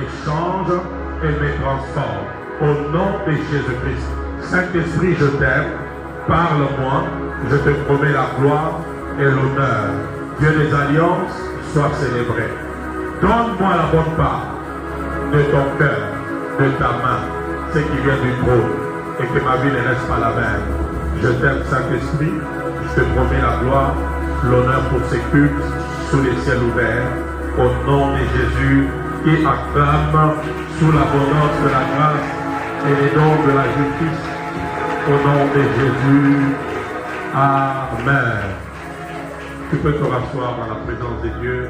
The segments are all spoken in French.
me change et me transforme. Au nom de Jésus-Christ. Saint-Esprit, je t'aime. Parle-moi. Je te promets la gloire et l'honneur. Dieu des alliances, sois célébré. Donne-moi la bonne part de ton cœur, de ta main, ce qui vient du trône, et que ma vie ne reste pas la même. Je t'aime, Saint-Esprit. Je te promets la gloire, l'honneur pour ces cultes sous les ciels ouverts. Au nom de Jésus, qui acclame sous l'abondance de la grâce et les dons de la justice. Au nom de Jésus. Amen. Tu peux te rasseoir dans la présence de Dieu.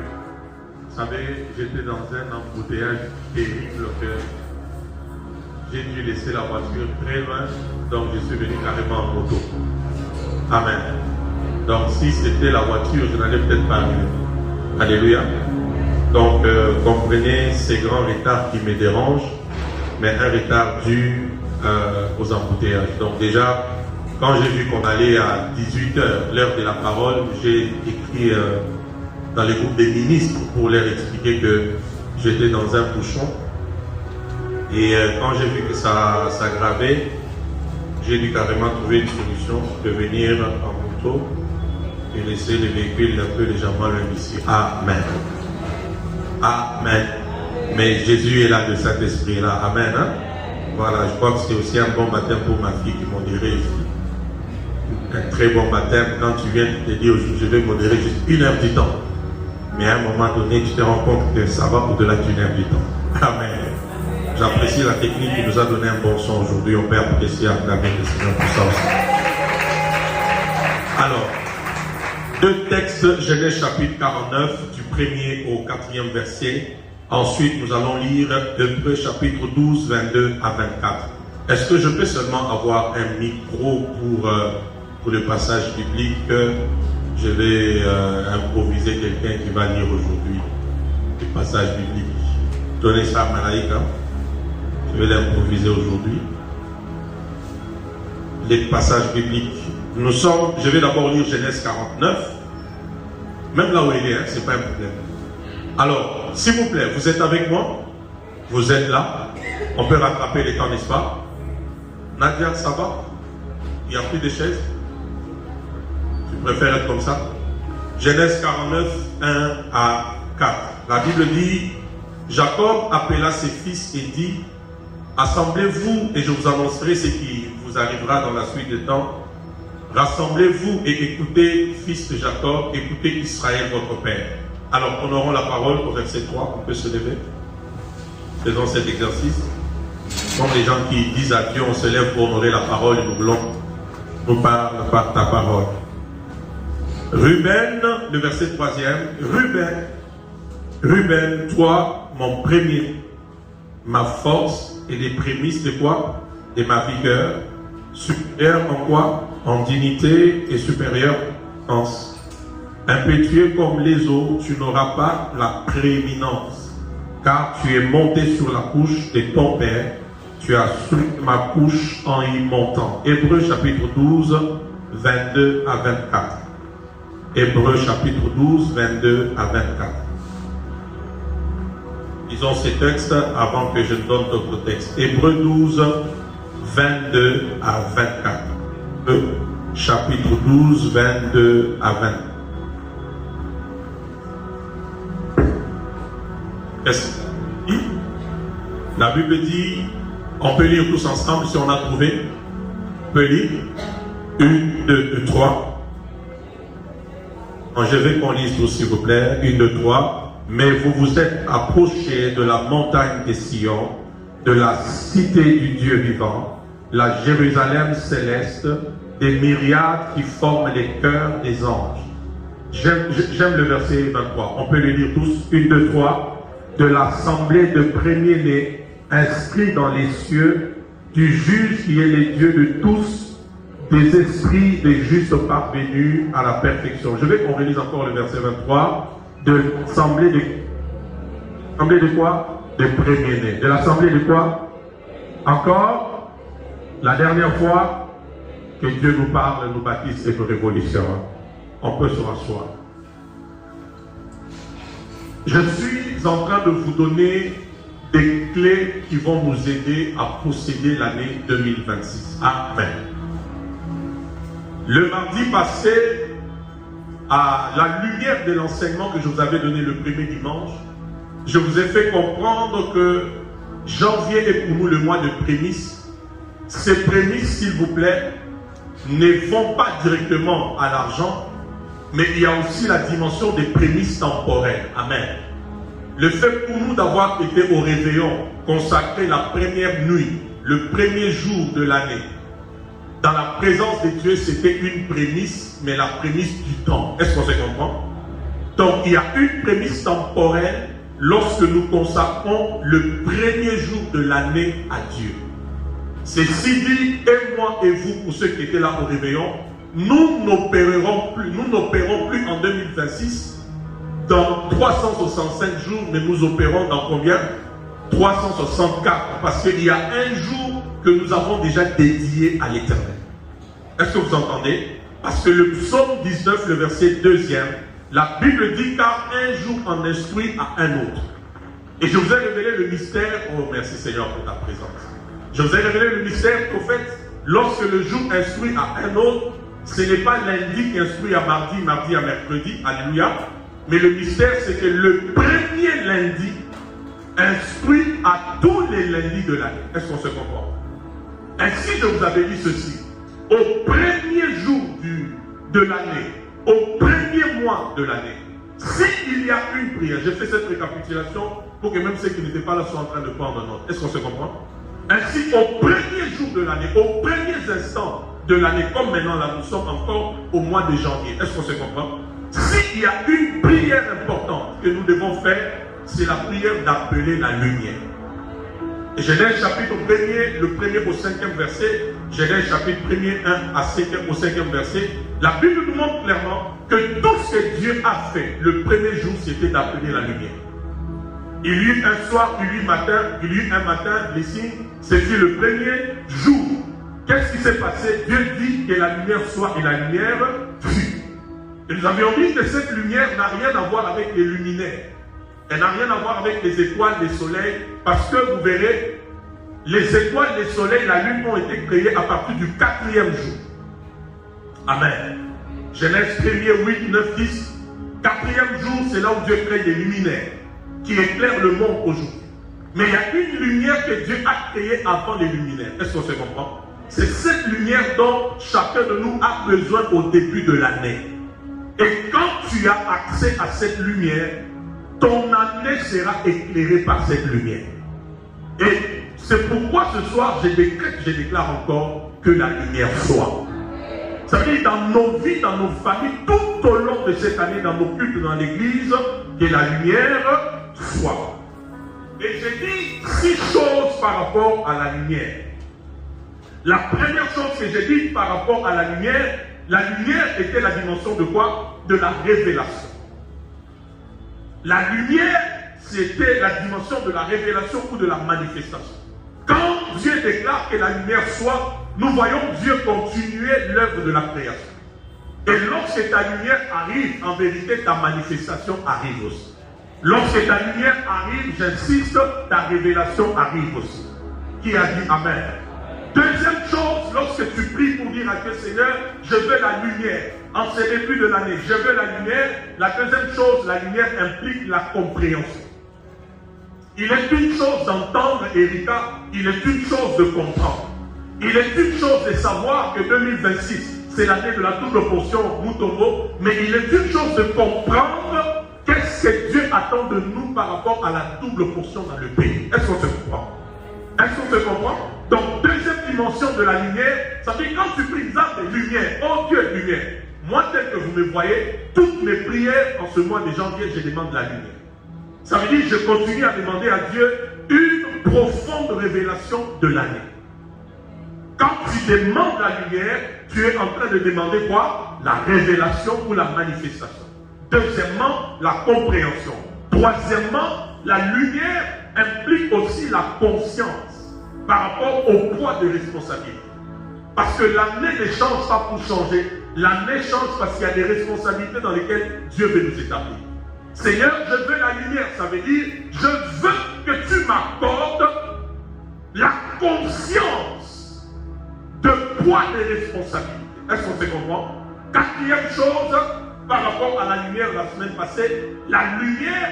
Vous savez, j'étais dans un embouteillage terrible que j'ai dû laisser la voiture très loin, donc je suis venu carrément en moto. Amen. Donc si c'était la voiture, je n'allais peut-être pas arriver. Alléluia. Donc comprenez ces grands retards qui me dérangent, mais un retard dû aux embouteillages. Donc déjà, quand j'ai vu qu'on allait à 18h, l'heure de la parole, j'ai écrit dans les groupes des ministres pour leur expliquer que j'étais dans un bouchon. Et quand j'ai vu que ça s'aggravait, j'ai dû carrément trouver une solution de venir en moto et laisser les véhicules un peu légèrement loin d'ici. Amen. Amen. Mais Jésus est là de cet esprit-là. Amen. Hein? Voilà, je crois que c'est aussi un bon baptême pour ma fille qui modérait ici. Un très bon baptême quand tu viens te dire je vais modérer juste 1 heure du temps. Mais à un moment donné, tu te rends compte que ça va au-delà d'une heure du temps. Amen. J'apprécie la technique qui nous a donné un bon son aujourd'hui. On peut apprécier à acclamer le Seigneur pour ça aussi. Alors, 2 textes, Genèse chapitre 49, du 1er au 4e verset. Ensuite, nous allons lire Hébreux chapitre 12, 22 à 24. Est-ce que je peux seulement avoir un micro pour le passage biblique? Je vais improviser quelqu'un qui va lire aujourd'hui le passage biblique. Donnez ça à Malaïka. Je vais l'improviser aujourd'hui. Les passages bibliques. Je vais d'abord lire Genèse 49. Même là où il est, c'est pas un problème. Alors, s'il vous plaît, vous êtes avec moi? Vous êtes là? On peut rattraper les temps, n'est-ce pas? Nadia, ça va? Il n'y a plus de chaises? Tu préfères être comme ça? Genèse 49, 1 à 4. La Bible dit, Jacob appela ses fils et dit, assemblez-vous et je vous annoncerai ce qui vous arrivera dans la suite du temps. Rassemblez-vous et écoutez, fils de Jacob, écoutez Israël, votre père. Alors, honorons la parole au verset 3, on peut se lever. Faisons cet exercice. Comme les gens qui disent à Dieu, on se lève pour honorer la parole et nous voulons nous parler par ta parole. Ruben, le verset 3e. Ruben, toi, mon premier, ma force et les prémices de quoi? De ma vigueur, supérieur en quoi? En dignité et supérieur en impétueux comme les eaux, tu n'auras pas la prééminence, car tu es monté sur la couche de ton père, tu as soulevé ma couche en y montant. Hébreux chapitre 12, 22 à 24. Hébreux chapitre 12, 22 à 24. Disons ces textes avant que je donne d'autres textes. Hébreux 12, 22 à 24. Chapitre 12, 22 à 24. Qu'est-ce que dit? La Bible dit, on peut lire tous ensemble si on a trouvé. On peut lire 1, 2, 3. Je vais qu'on lise tous s'il vous plaît. 1, 2, 3. Mais vous vous êtes approchés de la montagne de Sion, de la cité du Dieu vivant, la Jérusalem céleste, des myriades qui forment les cœurs des anges. J'aime le verset 23. On peut le lire tous. 1, 2, 3. De l'assemblée de premiers-nés, inscrits dans les cieux, du juge qui est le Dieu de tous, des esprits des justes parvenus à la perfection. Je vais qu'on relise encore le verset 23. De l'assemblée de quoi? De premiers-nés. De l'assemblée de quoi? Encore, la dernière fois que Dieu nous parle, nous baptise et nous révolutionne. On peut se rasseoir. Je suis en train de vous donner des clés qui vont nous aider à posséder l'année 2026. Amen. Le mardi passé, à la lumière de l'enseignement que je vous avais donné le premier dimanche, je vous ai fait comprendre que janvier est pour nous le mois de prémices. Ces prémices, s'il vous plaît, ne vont pas directement à l'argent, mais il y a aussi la dimension des prémices temporelles. Amen. Le fait pour nous d'avoir été au réveillon, consacré la première nuit, le premier jour de l'année, dans la présence de Dieu, c'était une prémisse, mais la prémisse du temps. Est-ce qu'on se comprend? Donc, il y a une prémisse temporelle lorsque nous consacrons le premier jour de l'année à Dieu. Ceci dit, et moi et vous, pour ceux qui étaient là au réveillon, nous n'opérerons plus en 2026 dans 365 jours, mais nous opérons dans combien? 364, parce qu'il y a un jour que nous avons déjà dédié à l'Éternel. Est-ce que vous entendez? Parce que le psaume 19, le verset 2e, la Bible dit car un jour en instruit à un autre. Et je vous ai révélé le mystère. Oh, merci Seigneur pour ta présence. Je vous ai révélé le mystère qu'au fait, lorsque le jour instruit à un autre, ce n'est pas lundi qui instruit à mardi, mardi à mercredi, alléluia. Mais le mystère, c'est que le premier lundi instruit à tous les lundis de l'année. Est-ce qu'on se comprend? Ainsi, je vous avais dit ceci. Au premier jour de l'année, au premier mois de l'année, s'il y a une prière, j'ai fait cette récapitulation pour que même ceux qui n'étaient pas là soient en train de prendre note. Est-ce qu'on se comprend? Ainsi, au premier jour de l'année, aux premiers instants de l'année, comme maintenant là, nous sommes encore au mois de janvier. Est-ce qu'on se comprend? S'il y a une prière importante que nous devons faire, c'est la prière d'appeler la lumière. Et Genèse chapitre 1er, le 1er au 5e verset, Genèse chapitre 1er, 1 à 5e, au 5e verset, la Bible nous montre clairement que tout ce que Dieu a fait le premier jour, c'était d'appeler la lumière. Il y eut un soir, il y eut un matin, les signes, c'était le premier jour. Qu'est-ce qui s'est passé? Dieu dit que la lumière soit et la lumière fut. Et nous avions dit que cette lumière n'a rien à voir avec les luminaires. Elle n'a rien à voir avec les étoiles, les soleils, parce que vous verrez, les étoiles, les soleils, la lune ont été créés à partir du 4e jour. Amen. Genèse 1er, 8, 9, 10. 4e jour, c'est là où Dieu crée des luminaires qui éclairent le monde aujourd'hui. Mais il y a une lumière que Dieu a créée avant les luminaires. Est-ce qu'on se comprend? C'est cette lumière dont chacun de nous a besoin au début de l'année. Et quand tu as accès à cette lumière, ton année sera éclairée par cette lumière. Et c'est pourquoi ce soir, je déclare encore que la lumière soit. Ça veut dire dans nos vies, dans nos familles, tout au long de cette année, dans nos cultes, dans l'église, que la lumière soit. Et j'ai dit 6 choses par rapport à la lumière. La première chose que j'ai dit par rapport à la lumière était la dimension de quoi? De la révélation. La lumière, c'était la dimension de la révélation ou de la manifestation. Quand Dieu déclare que la lumière soit, nous voyons Dieu continuer l'œuvre de la création. Et lorsque ta lumière arrive, en vérité, ta manifestation arrive aussi. Lorsque ta lumière arrive, j'insiste, ta révélation arrive aussi. Qui a dit Amen? Deuxième chose, lorsque tu pries pour dire à Dieu, Seigneur, je veux la lumière. En ce début de l'année, je veux la lumière. La deuxième chose, la lumière implique la compréhension. Il est une chose d'entendre, Erika, il est une chose de comprendre. Il est une chose de savoir que 2026, c'est l'année de la double portion Mutombo, mais il est une chose de comprendre qu'est-ce que Dieu attend de nous par rapport à la double portion dans le pays. Est-ce qu'on se comprend? Est-ce qu'on se comprend? Donc, deuxième dimension de la lumière, ça veut dire quand tu pries ça, c'est lumière. Oh Dieu, lumière. Moi, tel que vous me voyez, toutes mes prières en ce mois de janvier, je demande la lumière. Ça veut dire que je continue à demander à Dieu une profonde révélation de l'année. Quand tu demandes la lumière, tu es en train de demander quoi? La révélation ou la manifestation. Deuxièmement, la compréhension. Troisièmement, la lumière implique aussi la conscience par rapport au poids de responsabilité. Parce que l'année ne change pas pour changer. L'année change parce qu'il y a des responsabilités dans lesquelles Dieu veut nous établir. Seigneur, je veux la lumière. Ça veut dire, je veux que tu m'accordes poids des responsabilités. Est-ce qu'on se comprend? Quatrième chose, par rapport à la lumière la semaine passée, la lumière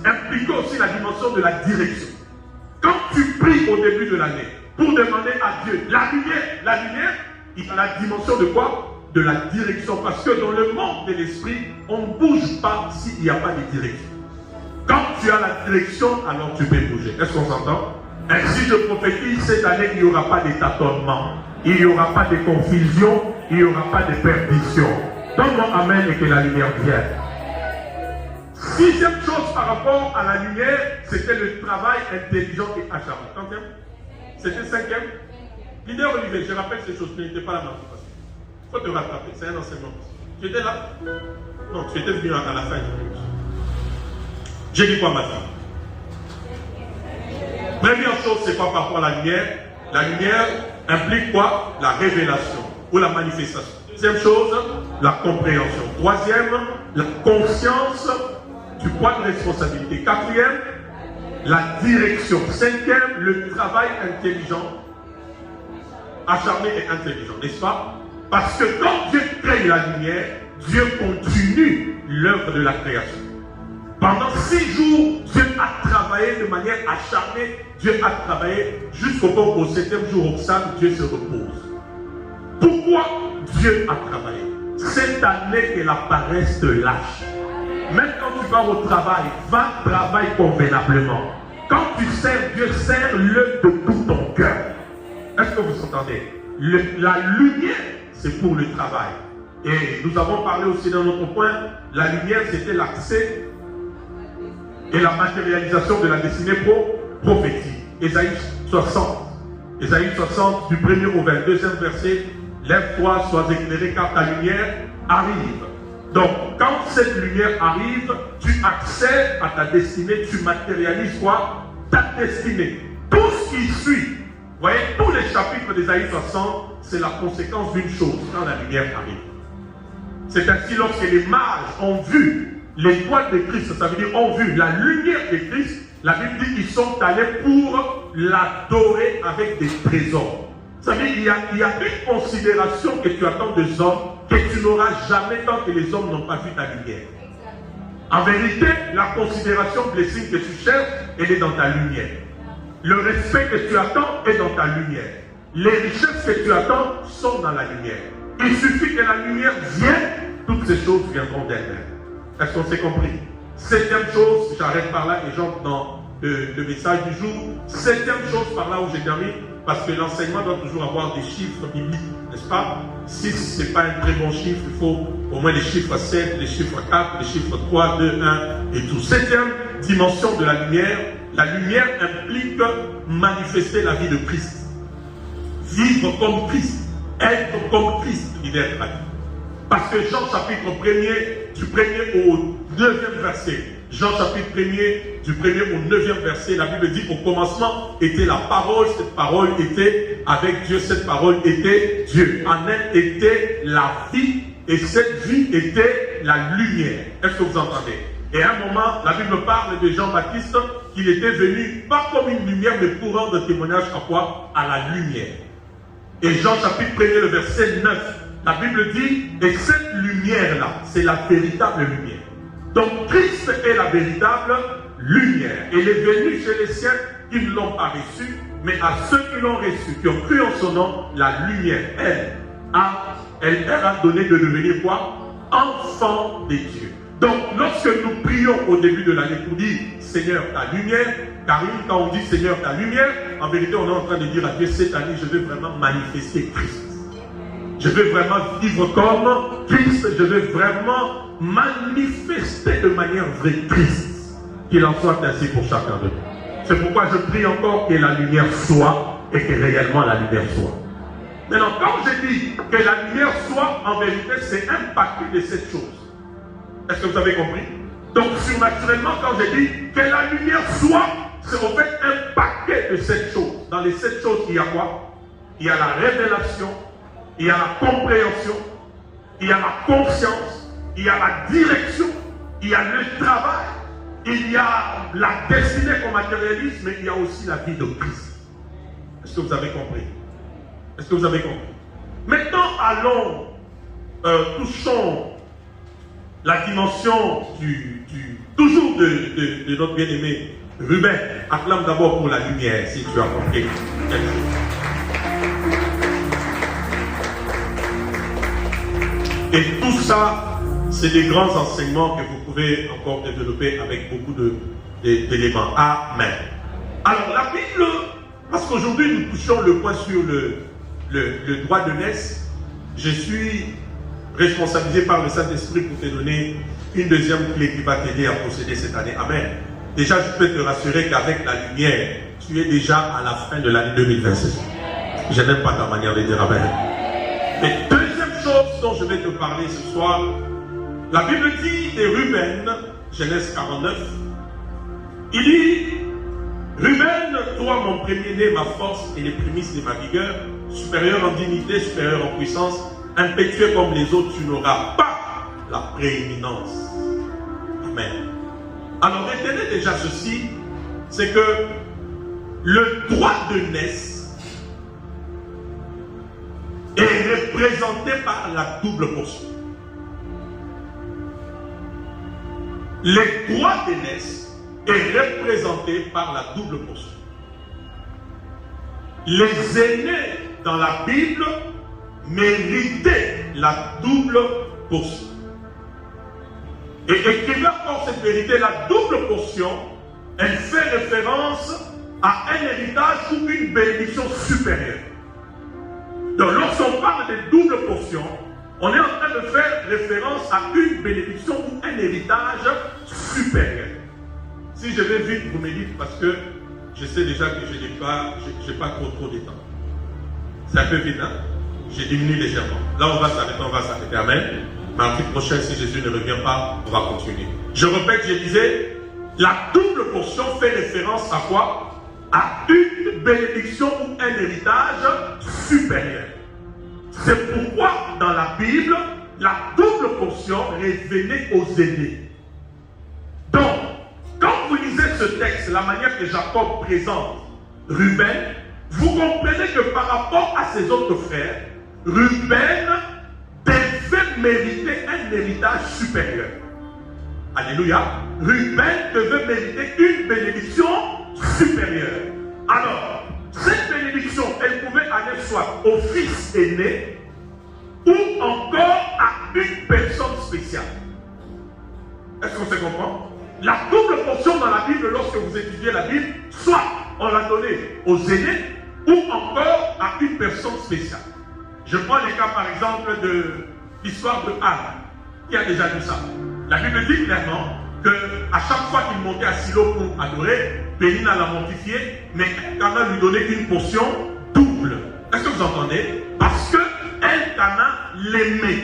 implique aussi la dimension de la direction. Quand tu pries au début de l'année pour demander à Dieu la lumière, il a la dimension de quoi? De la direction. Parce que dans le monde de l'esprit, on ne bouge pas s'il n'y a pas de direction. Quand tu as la direction, alors tu peux bouger. Est-ce qu'on s'entend? Ainsi, je prophétise, cette année, il n'y aura pas de tâtonnement, il n'y aura pas de confusion, il n'y aura pas de perdition. Donne-moi amen et que la lumière vienne. Sixième chose par rapport à la lumière, c'était le travail intelligent et acharné. Quatrième? C'était cinquième? Leader Olivier, je rappelle ces choses, tu n'étais pas là dans le passé. Il faut te rattraper, c'est un enseignement. Tu étais là? Non, tu étais venu à la fin du culte. J'ai dit quoi maintenant? Première chose, c'est quoi par rapport à la lumière? La lumière implique quoi? La révélation ou la manifestation. Deuxième chose, la compréhension. Troisième, la conscience du poids de responsabilité. Quatrième, la direction. Cinquième, le travail intelligent, acharné et intelligent, n'est-ce pas? Parce que quand Dieu crée la lumière, Dieu continue l'œuvre de la création. Pendant 6 jours, Dieu a travaillé de manière acharnée. Dieu a travaillé jusqu'au point au 7e jour, au samedi, Dieu se repose. Pourquoi Dieu a travaillé? Cette année que la paresse te lâche. Même quand tu vas au travail, va travailler convenablement. Quand tu sers Dieu, sers-le de tout ton cœur. Est-ce que vous entendez? La lumière, c'est pour le travail. Et nous avons parlé aussi dans notre point, la lumière, c'était l'accès et la matérialisation de la destinée prophétique. Ésaïe 60. Ésaïe 60, du 1er au 22e verset. Lève-toi, sois éclairé, car ta lumière arrive. Donc, quand cette lumière arrive, tu accèdes à ta destinée, tu matérialises quoi? Ta destinée. Tout ce qui suit, vous voyez, tous les chapitres d'Ésaïe 60, c'est la conséquence d'une chose, quand la lumière arrive. C'est ainsi lorsque les mages ont vu l'étoile de Christ, ça veut dire ont vu la lumière de Christ, la Bible dit qu'ils sont allés pour l'adorer avec des trésors. Ça veut dire qu'il y a une considération que tu attends des hommes que tu n'auras jamais tant que les hommes n'ont pas vu ta lumière. En vérité, la considération blessing que tu cherches, elle est dans ta lumière. Le respect que tu attends est dans ta lumière. Les richesses que tu attends sont dans la lumière. Il suffit que la lumière vienne, toutes ces choses viendront d'elles-mêmes. Est-ce qu'on s'est compris? Septième chose, j'arrête par là et j'entre dans le message du jour. Septième chose par là où j'ai terminé, parce que l'enseignement doit toujours avoir des chiffres bibliques, n'est-ce pas? 6, ce n'est pas un très bon chiffre, il faut au moins les chiffres 7, les chiffres 4, les chiffres 3, 2, 1 et tout. Septième dimension de la lumière implique manifester la vie de Christ. Vivre comme Christ, être comme Christ, il est traduit. Parce que Jean chapitre 1er, du 1er au 9e verset, Jean chapitre 1er, du 1er au 9e verset, la Bible dit au commencement était la parole, cette parole était avec Dieu, cette parole était Dieu. En elle était la vie et cette vie était la lumière. Est-ce que vous entendez? Et à un moment, la Bible parle de Jean-Baptiste qu'il était venu pas comme une lumière mais pour rendre témoignage à quoi? À la lumière. Et Jean chapitre 1er, le verset 9, la Bible dit, et cette lumière-là, c'est la véritable lumière. Donc Christ est la véritable lumière. Il est venu chez les siens qui ne l'ont pas reçu, mais à ceux qui l'ont reçu, qui ont cru en son nom, la lumière, elle a donné de devenir quoi? Enfant de Dieu. Donc lorsque nous prions au début de l'année pour dire Seigneur ta lumière, car quand on dit Seigneur ta lumière, en vérité on est en train de dire à Dieu cette année je veux vraiment manifester Christ. Je veux vraiment vivre comme Christ. Je veux vraiment manifester de manière vraie Christ. Qu'il en soit ainsi pour chacun de nous. C'est pourquoi je prie encore que la lumière soit et que réellement la lumière soit. Maintenant, quand je dis que la lumière soit, en vérité, c'est impacté de cette chose. Est-ce que vous avez compris? Donc, surnaturellement, quand je dis que la lumière soit, c'est en fait impacté de cette chose. Dans les 7 choses, il y a quoi? Il y a la révélation, il y a la compréhension, il y a la conscience, il y a la direction, il y a le travail, il y a la destinée qu'on matérialise, mais il y a aussi la vie de Christ. Est-ce que vous avez compris? Est-ce que vous avez compris? Maintenant, allons, touchons la dimension toujours de notre bien-aimé Ruben. Acclame d'abord pour la lumière, si tu as compris quelque chose. Et tout ça, c'est des grands enseignements que vous pouvez encore développer avec beaucoup d'éléments. Amen. Alors, la Bible, parce qu'aujourd'hui, nous touchons le point sur le droit de naissance. Je suis responsabilisé par le Saint-Esprit pour te donner une deuxième clé qui va t'aider à procéder cette année. Amen. Déjà, je peux te rassurer qu'avec la lumière, tu es déjà à la fin de l'année 2026. Je n'aime pas ta manière de dire Amen. Mais deuxième chose dont je vais te parler ce soir, la Bible dit de Ruben, Genèse 49, il dit, Ruben, toi mon premier-né, ma force et les prémices de ma vigueur, supérieur en dignité, supérieur en puissance, impétueux comme les autres, tu n'auras pas la prééminence. Amen. Alors retenez déjà ceci, c'est que le droit de naissance est représenté par la double portion. Le droit de naissance est représenté par la double portion. Les aînés dans la Bible méritaient la double portion. Et écrivant pour cette vérité, la double portion, elle fait référence à un héritage ou une bénédiction supérieure. Donc lorsqu'on parle de double portion, on est en train de faire référence à une bénédiction ou un héritage supérieur. Si je vais vite, vous me dites, parce que je sais déjà que je n'ai pas trop de temps. C'est un peu vite, hein? J'ai diminué légèrement. Là, on va s'arrêter. Amen. Mardi prochain, si Jésus ne revient pas, on va continuer. Je répète, je disais, la double portion fait référence à quoi? À une bénédiction ou un héritage supérieur. C'est pourquoi, dans la Bible, la double portion revenait aux aînés. Donc, quand vous lisez ce texte, la manière que Jacob présente Ruben, vous comprenez que par rapport à ses autres frères, Ruben devait mériter un héritage supérieur. Alléluia. Ruben devait mériter une bénédiction supérieure. Alors, cette bénédiction, elle pouvait aller soit au fils aîné ou encore à une personne spéciale. Est-ce qu'on se comprend? La double portion dans la Bible, lorsque vous étudiez la Bible, soit on l'a donnée aux aînés ou encore à une personne spéciale. Je prends le cas par exemple de l'histoire de Anne, qui a déjà vu ça. La Bible dit clairement qu'à chaque fois qu'il montait à Silo pour adorer, Pénina l'a mortifié, mais Elkana lui donnait une portion double. Est-ce que vous entendez? Parce que Elkana l'aimait.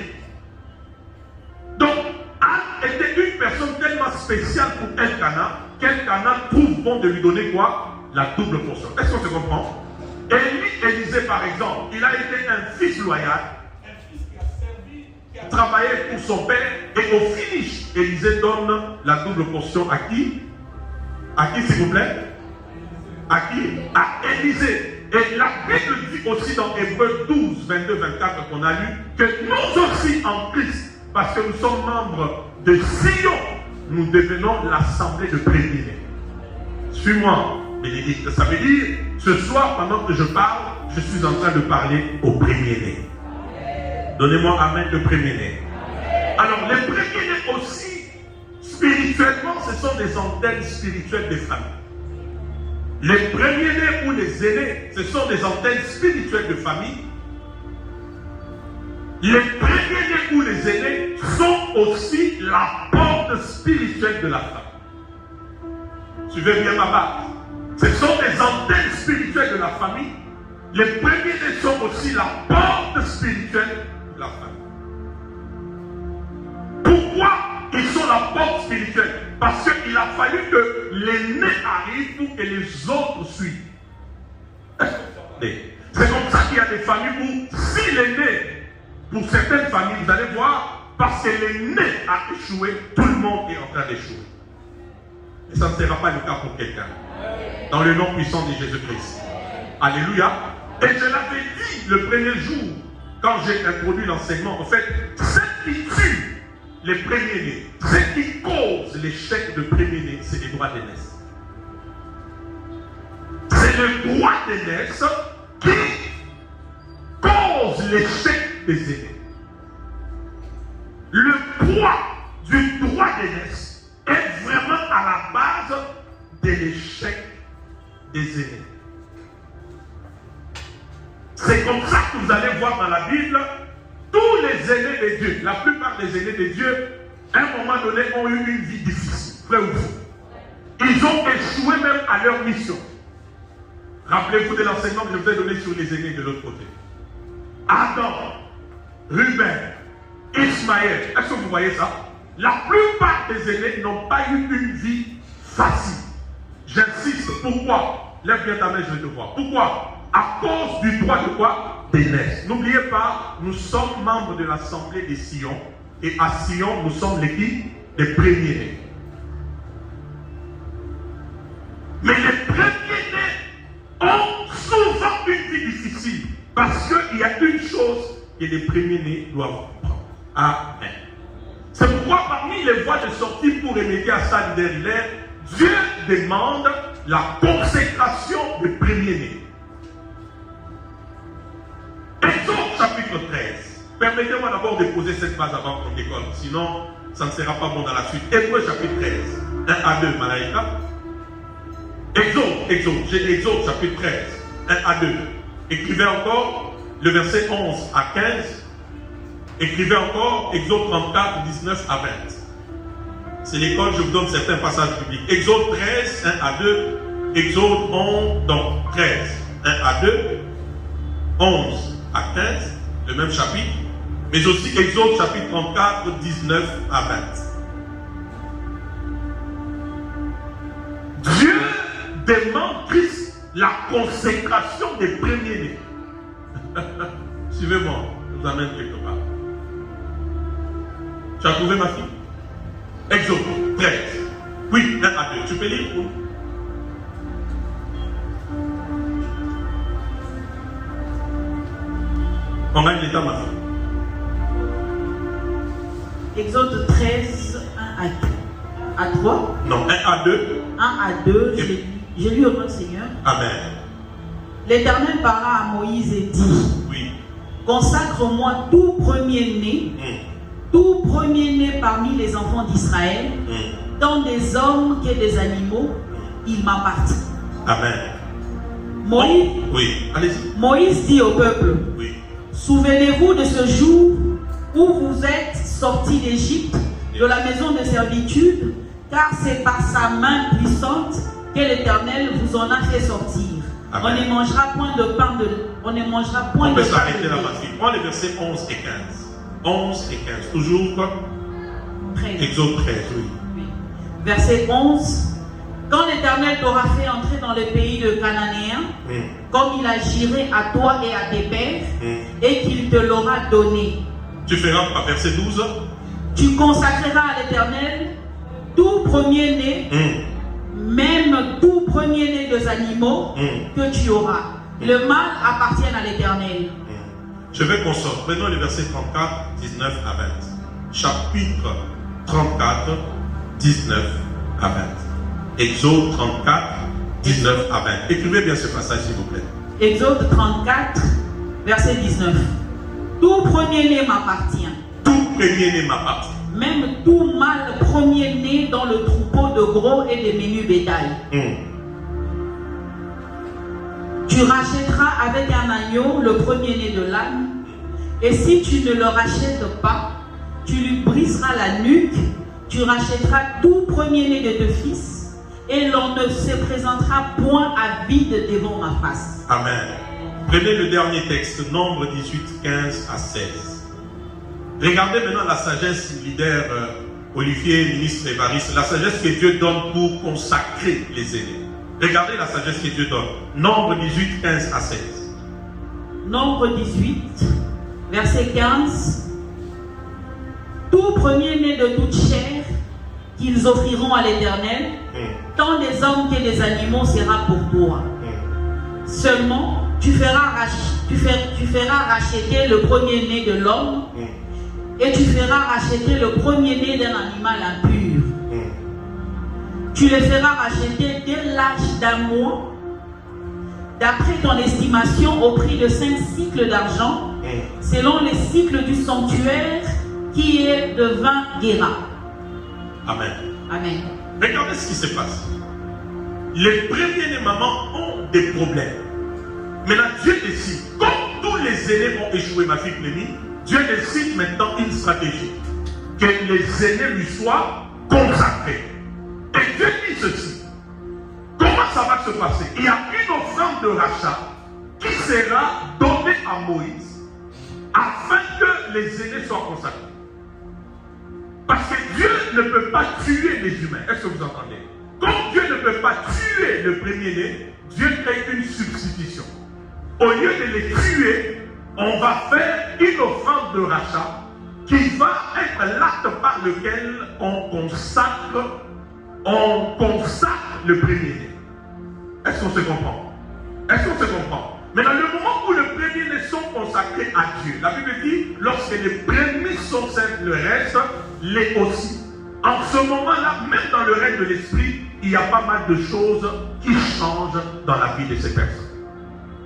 Donc, Anne était une personne tellement spéciale pour Elkana qu'Elkana trouve bon de lui donner quoi? La double portion. Est-ce qu'on se comprend? Élisée, par exemple, il a été un fils loyal, un fils qui a servi, qui a travaillé pour son père, et au finish, Élisée donne la double portion à qui? À qui, s'il vous plaît? À qui? À Élisée. Et la Bible dit aussi dans Hébreux 12, 22, 24 qu'on a lu, que nous aussi en Christ, parce que nous sommes membres de Sion, nous devenons l'assemblée de prévenus. Suis-moi, Bénédicte. Ça veut dire, ce soir, pendant que je parle, je suis en train de parler au premier-né. Donnez-moi amen, le premier-né. Alors, les premiers-nés aussi, spirituellement, ce sont des antennes spirituelles des familles. Les premiers-nés ou les aînés, ce sont des antennes spirituelles de famille. Les premiers-nés ou les aînés sont aussi la porte spirituelle de la famille. Suivez bien ma base. Ce sont des antennes spirituelles de la famille. Les premiers-nés sont aussi la porte spirituelle de la famille. Pourquoi ils sont la porte spirituelle? Parce qu'il a fallu que l'aîné arrive pour que les autres suivent. C'est comme ça qu'il y a des familles où, si l'aîné, pour certaines familles, vous allez voir, parce que l'aîné a échoué, tout le monde est en train d'échouer. Et ça ne sera pas le cas pour quelqu'un. Dans le nom puissant de Jésus-Christ. Alléluia. Et je l'avais dit le premier jour quand j'ai introduit l'enseignement, en fait, ce qui tue les premiers-nés, ce qui cause l'échec de premiers-nés, c'est les droits d'aînesse. C'est le droit d'aînesse qui cause l'échec des aînés. Le poids du droit d'aînesse est vraiment à la base de l'échec des aînés. C'est comme ça que vous allez voir dans la Bible, tous les aînés de Dieu, la plupart des aînés de Dieu, à un moment donné, ont eu une vie difficile. Vrai ou faux? Ils ont échoué même à leur mission. Rappelez-vous de l'enseignement que je vous ai donné sur les aînés de l'autre côté. Adam, Ruben, Ismaël, est-ce que vous voyez ça? La plupart des aînés n'ont pas eu une vie facile. J'insiste, pourquoi? Lève bien ta main, je vais te voir. Pourquoi? À cause du droit de quoi? D'aînesse. N'oubliez pas, nous sommes membres de l'Assemblée des Sion. Et à Sion, nous sommes l'équipe des premiers-nés. Mais les premiers-nés ont souvent une vie difficile. Parce qu'il y a une chose que les premiers-nés doivent prendre. Amen. C'est pourquoi parmi les voies de sortie pour remédier à ça, Dieu demande la consécration des premiers-nés. Exode chapitre 13. Permettez-moi d'abord de poser cette base avant qu'on décolle. Sinon, ça ne sera pas bon dans la suite. Exode chapitre 13. 1 à 2, Malaïka. Exode chapitre 13. 1 à 2. Écrivez encore le verset 11 à 15. Écrivez encore Exode 34, 19 à 20. C'est l'école, je vous donne certains passages publics. Exode 13, 1 à 2. Exode 11, donc 13, 1 à 2. 11 à 15, le même chapitre. Mais aussi Exode chapitre 34, 19 à 20. Dieu demande Christ la consécration des premiers-nés. Suivez-moi, je vous amène quelque part. Tu as trouvé ma fille? Exode 13. Oui, 1 à 2. Tu peux lire pour nous? On gagne l'état, ma fille. Exode 13, 1 à 2. À 3? Non, 1 à 2. 1 à 2, j'ai lu au nom du Seigneur. Amen. L'Éternel parla à Moïse et dit: Oui. Consacre-moi tout premier-né, tout premier-né parmi les enfants d'Israël, tant des hommes que des animaux, il m'appartient. Amen. Moïse, oui, allez-y. Moïse dit au peuple: Oui. Souvenez-vous de ce jour où vous êtes sortis d'Égypte, de la maison de servitude, car c'est par sa main puissante que l'Éternel vous en a fait sortir. Amen. On ne mangera point de pain on ne mangera point on de peut pain. s'arrêter là, ma fille. Prends les versets 11 et 15. 11 et 15. Toujours quoi? 13. Exode 13, oui. Oui. Verset 11. Quand l'Éternel t'aura fait entrer dans le pays de Cananéens, comme il a juré à toi et à tes pères, et qu'il te l'aura donné. Tu feras par verset 12. Tu consacreras à l'Éternel tout premier-né, même tout premier-né des animaux que tu auras. Le mâle appartient à l'Éternel. Je vais qu'on sorte. Prenons le verset 34, 19 à 20. Chapitre 34, 19 à 20. Exode 34, 19 à 20. Écrivez bien ce passage, s'il vous plaît. Exode 34, verset 19. Tout premier-né m'appartient. Tout premier-né m'appartient. Même tout mâle premier-né dans le troupeau de gros et de menus bétail. Tu rachèteras avec un agneau le premier-né de l'âne. Et si tu ne le rachètes pas, tu lui briseras la nuque. Tu rachèteras tout premier-né de tes fils. Et l'on ne se présentera point à vide devant ma face. Amen. Prenez le dernier texte, Nombre 18, 15 à 16. Regardez maintenant la sagesse du leader Olivier, ministre Évariste, la sagesse que Dieu donne pour consacrer les aînés. Regardez la sagesse que Dieu donne. Nombre 18, 15 à 16. Nombre 18, verset 15. Tout premier-né de toute chair qu'ils offriront à l'Éternel, tant des hommes que des animaux sera pour toi. Seulement, tu feras racheter le premier-né de l'homme et tu feras racheter le premier-né d'un animal impur. Tu les feras racheter dès l'âge d'un mois, d'après ton estimation, au prix de 5 cycles d'argent, selon les cycles du sanctuaire qui est de 20 guéras. Amen. Amen. Regardez ce qui se passe. Les premiers-nés mamans ont des problèmes. Maintenant, Dieu décide, comme tous les aînés vont échouer, ma fille Clémy, Dieu décide maintenant une stratégie. Que les aînés lui soient consacrés. Et Dieu dit ceci. Comment ça va se passer? Il y a une offrande de rachat qui sera donnée à Moïse afin que les aînés soient consacrés. Parce que Dieu ne peut pas tuer les humains. Est-ce que vous entendez? Comme Dieu ne peut pas tuer le premier-né, Dieu crée une substitution. Au lieu de les tuer, on va faire une offrande de rachat qui va être l'acte par lequel on consacre le premier-né. Est-ce qu'on se comprend? Est-ce qu'on se comprend? Mais dans le moment où le premier-né sont consacrés à Dieu, la Bible dit, lorsque les premiers sont saints, le reste l'est aussi. En ce moment-là, même dans le règne de l'esprit, il y a pas mal de choses qui changent dans la vie de ces personnes.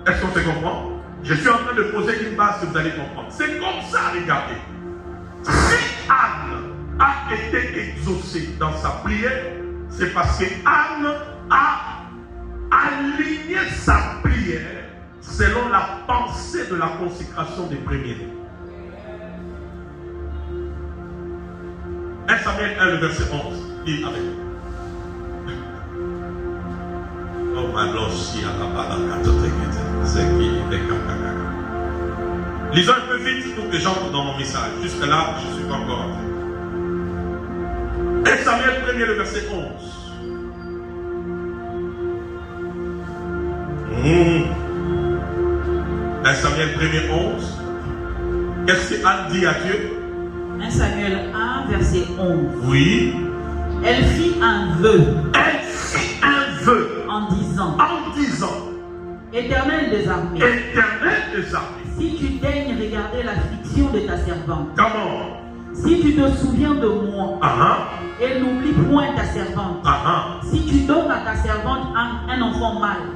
Est-ce qu'on se comprend? Je suis en train de poser une base que vous allez comprendre. C'est comme ça, regardez. Si Anne a été exaucée dans sa prière, c'est parce que Anne a aligné sa prière selon la pensée de la consécration des premiers-nés. 1 Samuel 1, le verset 11. Dis avec moi. Oh my Lord, lisons un peu vite pour que j'entre dans mon message. Jusque là, je ne suis pas encore entré. 1 Samuel 1, le verset 11. 1 Samuel 1, 11. Qu'est-ce que Anne dit à Dieu? 1 Samuel 1, verset 11. Oui. Elle fit un vœu. Elle fit un vœu. En disant. Éternel des armées. Éternel des armées. Si tu daignes regarder l'affliction de ta servante. Comment? Si tu te souviens de moi. Et n'oublie point ta servante. Si tu donnes à ta servante un enfant mâle.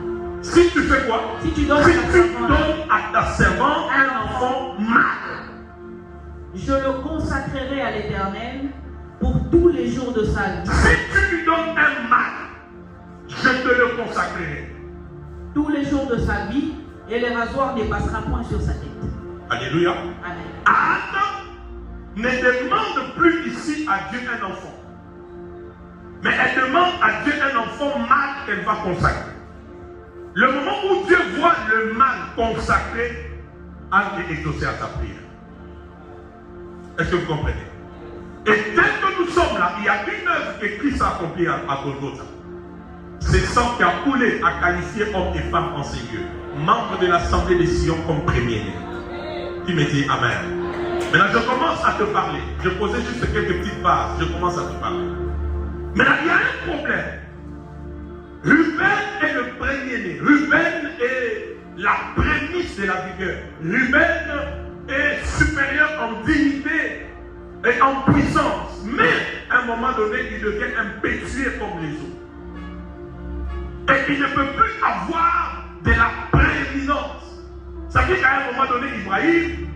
Si tu fais quoi? Si tu donnes à ta servante un enfant mâle. Je le consacrerai à l'Éternel pour tous les jours de sa vie. Si tu lui donnes un mâle, je te le consacrerai. Tous les jours de sa vie, et le rasoir ne passera point sur sa tête. Alléluia. Amen. Anne ne demande plus ici à Dieu un enfant. Mais elle demande à Dieu un enfant mâle qu'elle va consacrer. Le moment où Dieu voit le mâle consacré, Anne est exaucée à sa prière. Est-ce que vous comprenez? Et tel que nous sommes là, il y a une œuvre que Christ a accomplie à Golgotha. C'est sang qui a coulé à qualifier hommes et femmes en ces lieux, membres de l'Assemblée des Sion comme premier-né. Qui me dit Amen. Maintenant, je commence à te parler. Je posais juste quelques petites bases. Je commence à te parler. Maintenant, il y a un problème. Ruben est le premier-né. Ruben est la prémisse de la vigueur. Ruben est supérieur en dignité et en puissance. Mais, à un moment donné, il devient impétueux comme les autres. Et il ne peut plus avoir de la prééminence. Ça veut dire qu'à un moment donné, Ibrahim,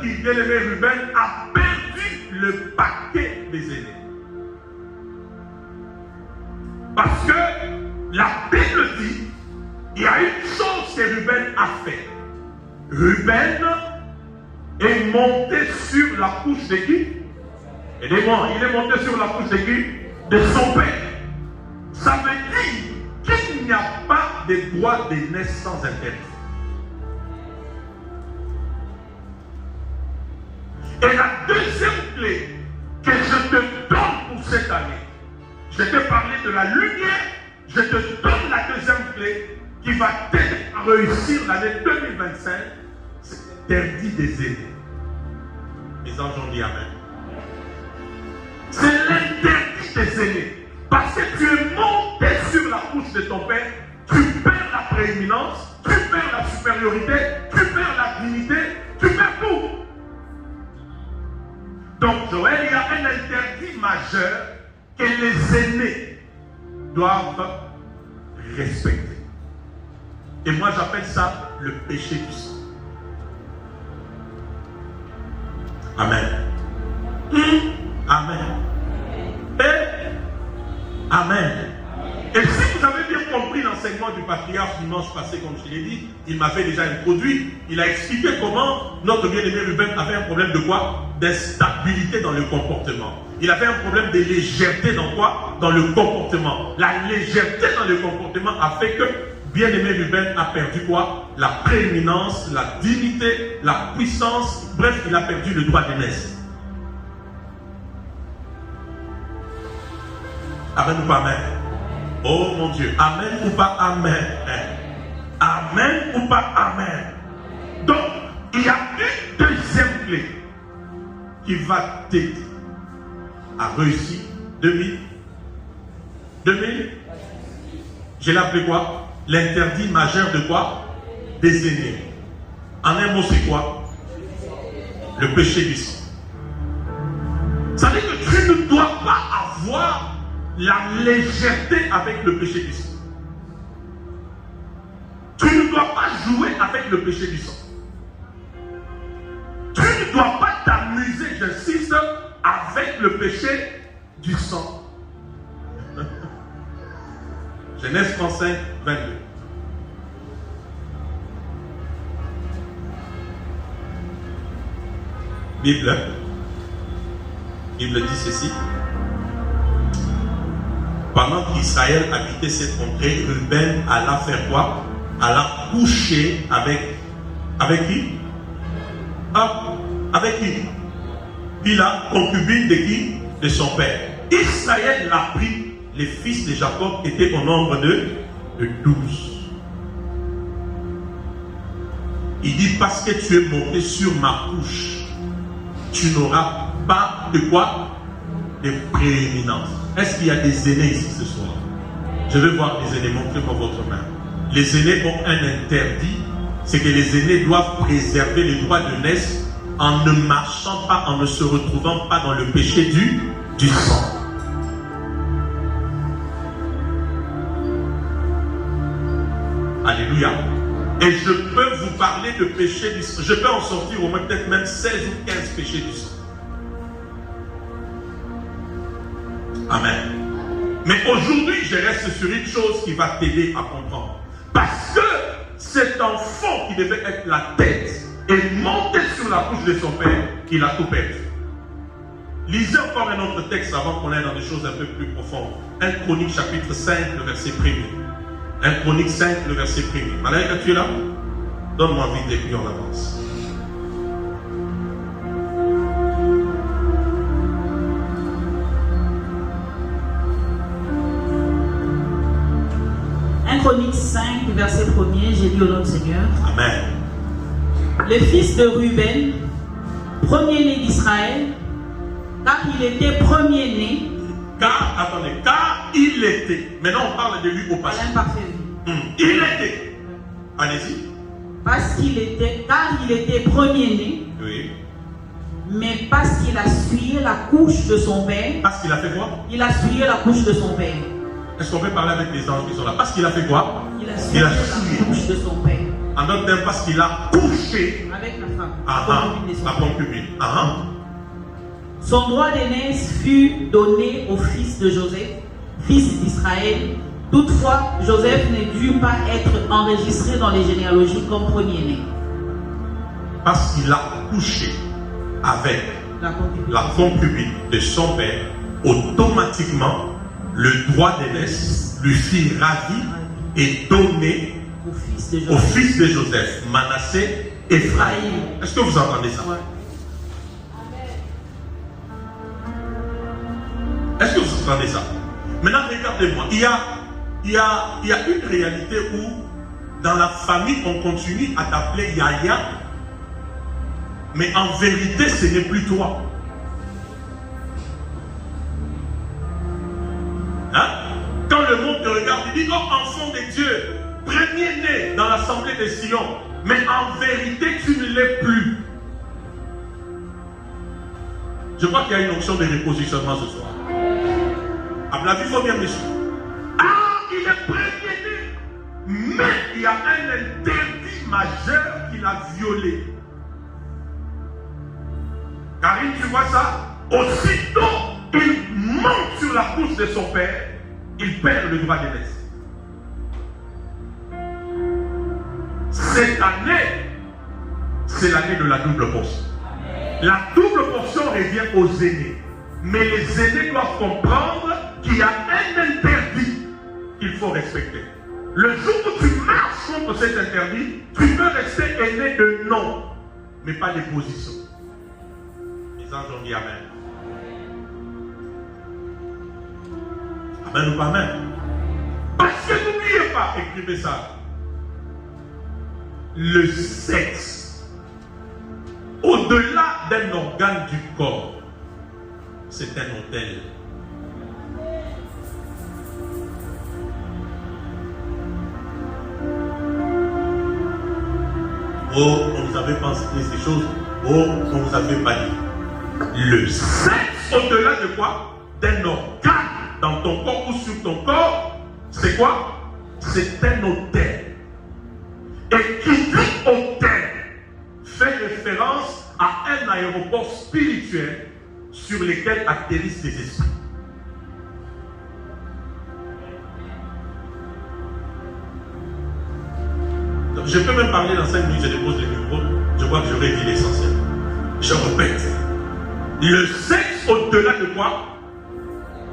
qui vient aimer Ruben, a perdu le paquet des aînés. Parce que la Bible dit, il y a une chose que Ruben a fait. Ruben est monté sur la couche de qui? Aidez-moi, il est monté sur la couche de qui? De son père. Ça veut dire qu'il n'y a pas de droit de naissance interdit. Et la deuxième clé que je te donne pour cette année, je t'ai parlé de la lumière, je te donne la deuxième clé qui va t'aider à réussir l'année 2025, c'est l'interdit des aînés. Les anges ont dit Amen. C'est l'interdit des aînés. Parce que tu es monté sur la couche de ton père, tu perds la prééminence, tu perds la supériorité. supériorité, tu perds la dignité, tu perds tout. Donc, Joël, il y a un interdit majeur que les aînés doivent respecter. Et moi, j'appelle ça le péché du sang. Amen. Amen. Et Amen. Et si vous avez bien compris l'enseignement du patriarche dimanche passé, comme je l'ai dit, il m'avait déjà introduit, il a expliqué comment notre bien-aimé Ruben avait un problème de quoi? D'instabilité dans le comportement. Il avait un problème de légèreté dans quoi? Dans le comportement. La légèreté dans le comportement a fait que bien-aimé Ruben a perdu quoi? La prééminence, la dignité, la puissance, bref, il a perdu le droit d'aînesse. Amen ou pas amen? Oh mon Dieu, amen ou pas amen? Amen ou pas amen? Donc, il y a une deuxième clé qui va t'aider à réussir 2000. Je l'ai appelé quoi? L'interdit majeur de quoi? Des aînés. En un mot, c'est quoi? Le péché du sang. Ça veut dire que tu ne dois pas avoir la légèreté avec le péché du sang. Tu ne dois pas jouer avec le péché du sang. Tu ne dois pas t'amuser, j'insiste, avec le péché du sang. Genèse 35, 22. Bible dit ceci. Pendant qu'Israël habitait cette contrée, Ruben alla faire quoi? Alla coucher avec qui? Avec qui? Puis la concubine de qui? De son père. Israël l'a pris. Les fils de Jacob étaient au nombre de 12. Il dit, parce que tu es monté sur ma couche, tu n'auras pas de quoi? De prééminence. Est-ce qu'il y a des aînés ici ce soir? Je veux voir les aînés, montrez-moi votre main. Les aînés ont un interdit, c'est que les aînés doivent préserver les droits de naissance en ne marchant pas, en ne se retrouvant pas dans le péché du sang. Alléluia. Et je peux vous parler de péché du sang. Je peux en sortir au moins peut-être même 16 ou 15 péchés du sang. Amen. Mais aujourd'hui, je reste sur une chose qui va t'aider à comprendre. Parce que cet enfant qui devait être la tête est monté sur la couche de son père, qu'il a tout perdu. Lisez encore un autre texte avant qu'on aille dans des choses un peu plus profondes. 1 Chronique chapitre 5, le verset 1er. 1 Chronique 5, le verset 1er. Malaïka, tu es là? Donne-moi vite et puis on avance. Chronique 5, verset 1er, j'ai lu au nom du Seigneur. Amen. Le fils de Ruben, premier-né d'Israël, car il était premier-né. Car il était. Maintenant on parle de lui au passé. Il était. Allez-y. Parce qu'il était, car il était premier-né. Oui. Mais parce qu'il a souillé la couche de son père. Parce qu'il a fait quoi? Il a souillé la couche de son père. Est-ce qu'on peut parler avec les anges qui sont là? Parce qu'il a fait quoi? Il a souillé la couche de son père. En d'autres termes, parce qu'il a couché avec la femme. La concubine. Son droit d'aînesse fut donné au fils de Joseph, fils d'Israël. Toutefois, Joseph ne dut pas être enregistré dans les généalogies comme premier-né. Parce qu'il a couché avec la concubine de son père, automatiquement, le droit d'aînesse lui fut ravi et donné au fils de Joseph, Manassé, Ephraïm. Est-ce que vous entendez ça? Ouais. Est-ce que vous entendez ça? Maintenant, regardez-moi. Il y a une réalité où, dans la famille, on continue à t'appeler Yaya, mais en vérité, ce n'est plus toi. Hein? Quand le monde te regarde, il dit, oh, enfant de Dieu, premier-né dans l'assemblée de Sion, mais en vérité, tu ne l'es plus. Je crois qu'il y a une option de repositionnement ce soir. À mon avis, il faut bien méchant. Ah, il est premier-né, mais il y a un interdit majeur qu'il a violé. Karine, tu vois ça? Aussitôt, il monte sur la couche de son père, il perd le droit d'aînesse. Cette année, c'est l'année de la double portion. La double portion revient aux aînés. Mais les aînés doivent comprendre qu'il y a un interdit qu'il faut respecter. Le jour où tu marches contre cet interdit, tu peux rester aîné de nom, mais pas de position. Les anges ont dit Amen. Amen ou pas Amen? Parce que n'oubliez pas, écrivez ça. Le sexe, au-delà d'un organe du corps, c'est un hôtel. Oh, on vous avait pensé ces choses. Oh, on vous avait pas dit. Le sexe, au-delà de quoi? D'un organe dans ton corps ou sur ton corps, c'est quoi? C'est un hôtel. Et qui dit hôtel fait référence à un aéroport spirituel sur lequel atterrissent les esprits. Donc, je peux même parler dans 5 minutes, je dépose le micro, je crois que j'aurais dit l'essentiel. Je répète, le sexe au-delà de quoi?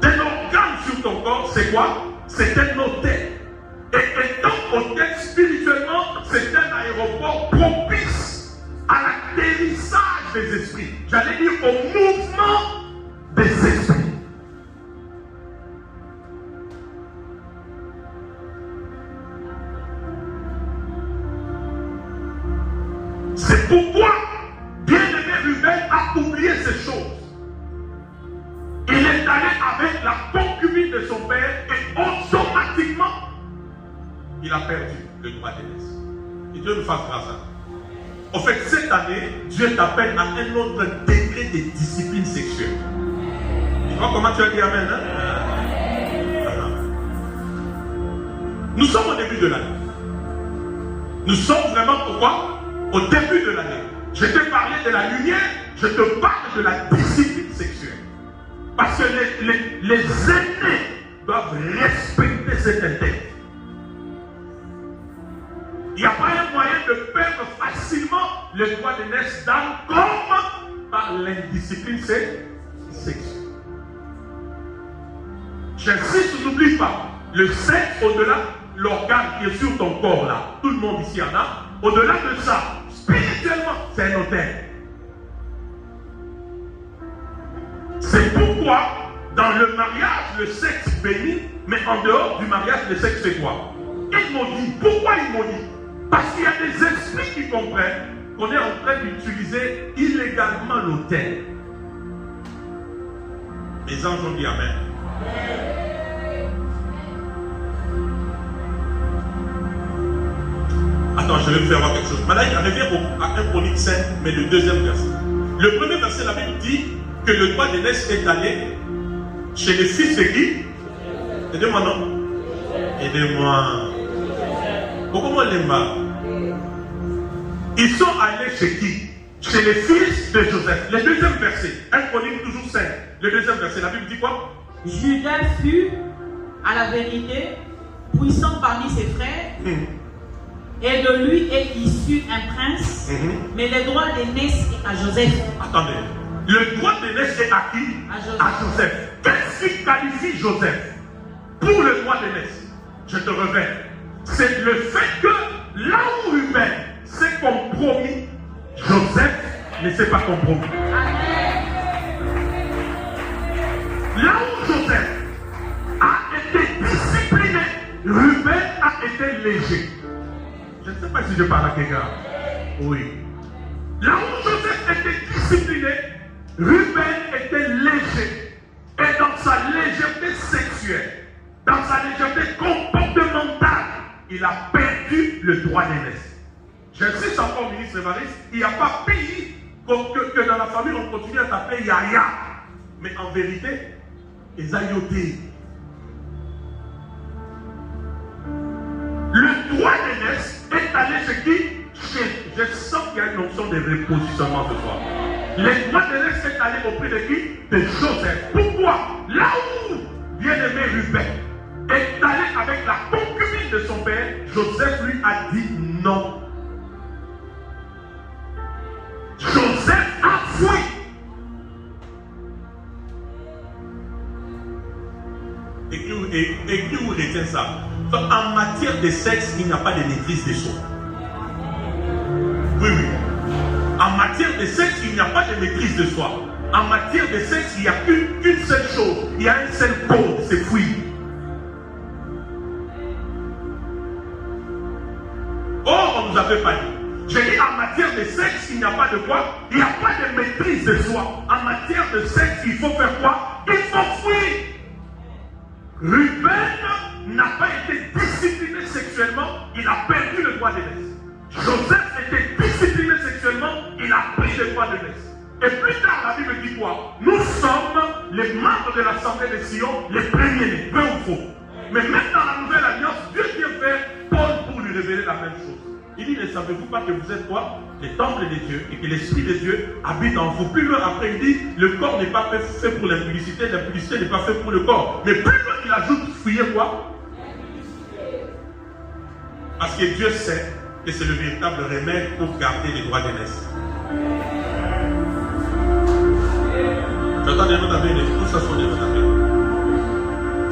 D'un organe sur ton corps, c'est quoi? C'est un hôtel. Et étant hôtel spirituellement, c'est un aéroport propice à l'atterrissage des esprits. J'allais dire au mouvement des esprits. C'est pourquoi bien-aimé Ruben a oublié ces choses. Il est allé avec la concubine de son père et automatiquement il a perdu le droit d'aînesse. Et Dieu nous fasse grâce à ça. En fait, cette année, Dieu t'appelle à un autre degré de discipline sexuelle. Tu vois comment tu as dit Amen, hein? Nous sommes au début de l'année. Nous sommes vraiment pourquoi? Au début de l'année. Je t'ai parlé de la lumière, je te parle de la discipline sexuelle. Parce que les aînés doivent respecter cet interdit. Il n'y a pas un moyen de perdre facilement le droit d'aînesse d'âme comme par l'indiscipline sexuelle. J'insiste, n'oublie pas, le sexe au-delà, l'organe qui est sur ton corps là, tout le monde ici en a, au-delà de ça, spirituellement, c'est un hôtel. C'est pourquoi, dans le mariage, le sexe bénit, mais en dehors du mariage, le sexe fait quoi? Ils m'ont dit, pourquoi ils m'ont dit? Parce qu'il y a des esprits qui comprennent qu'on est en train d'utiliser illégalement l'autel. Les anges ont dit Amen. Attends, je vais vous faire voir quelque chose. Maintenant, il revient à 1 Chronique 5, mais le deuxième verset. Le premier verset, la Bible dit que le droit d'aînesse est allé chez les fils de qui? Aidez-moi, non? Aidez-moi. Pourquoi Lemba? Ils sont allés chez qui? Chez les fils de Joseph. Le deuxième verset, 1 Chronique toujours 5. Le deuxième verset, la Bible dit quoi? Judas fut, à la vérité, puissant parmi ses frères, et de lui est issu un prince, mais le droit d'aînesse est à Joseph. Attendez, le droit d'aînesse est à qui? À Joseph. Qu'est-ce qui qualifie Joseph pour le droit d'aînesse? Je te révèle. C'est le fait que là où Ruben s'est compromis, Joseph ne s'est pas compromis. Là où Joseph a été discipliné, Ruben a été léger. Je ne sais pas si je parle à quelqu'un. Oui. Là où Joseph était discipliné, Ruben était léger. Et dans sa légèreté sexuelle, dans sa légèreté comportementale, il a perdu le droit d'aînesse. J'insiste encore, ministre Évariste, il n'y a pas pays que dans la famille on continue à t'appeler Yaya. Mais en vérité, les ayotés. Le droit d'aînesse est allé chez qui? Je sens qu'il y a une notion de repositionnement ce soir. Le droit d'aînesse est allé auprès de qui? De Joseph. Pourquoi? Là où bien-aimé Ruben est allé avec la concubine de son père, Joseph lui a dit non. Joseph a fui. Et qui vous retient ça? En matière de sexe, il n'y a pas de maîtrise de soi. Oui, oui. En matière de sexe, il n'y a pas de maîtrise de soi. En matière de sexe, il n'y a qu'une seule chose. Il y a un seul code, c'est fuir. Or, on ne nous avait pas dit. J'ai dit en matière de sexe, il n'y a pas de quoi? Il n'y a pas de maîtrise de soi. En matière de sexe, il faut faire quoi? Il faut fuir. Ruben n'a pas été discipliné sexuellement, il a perdu le droit d'aînesse. Joseph était discipliné sexuellement, il a pris le droit d'aînesse. Et plus tard, la Bible dit quoi? Nous sommes les membres de l'Assemblée de Sion, les premiers-nés, vrai ou faux? Mais même dans la Nouvelle Alliance, Dieu vient faire Paul pour lui révéler la même chose. Il dit, ne savez-vous pas que vous êtes quoi? Les temples de Dieu, et que l'Esprit de Dieu habite en vous. Plus loin après, il dit, le corps n'est pas fait pour l'impudicité, l'impudicité n'est pas fait pour le corps. Mais plus loin, il ajoute, fuyez quoi? Parce que Dieu sait que c'est le véritable remède pour garder les droits d'aînesse. J'entends des notes avec les tout ça sonner votre appel.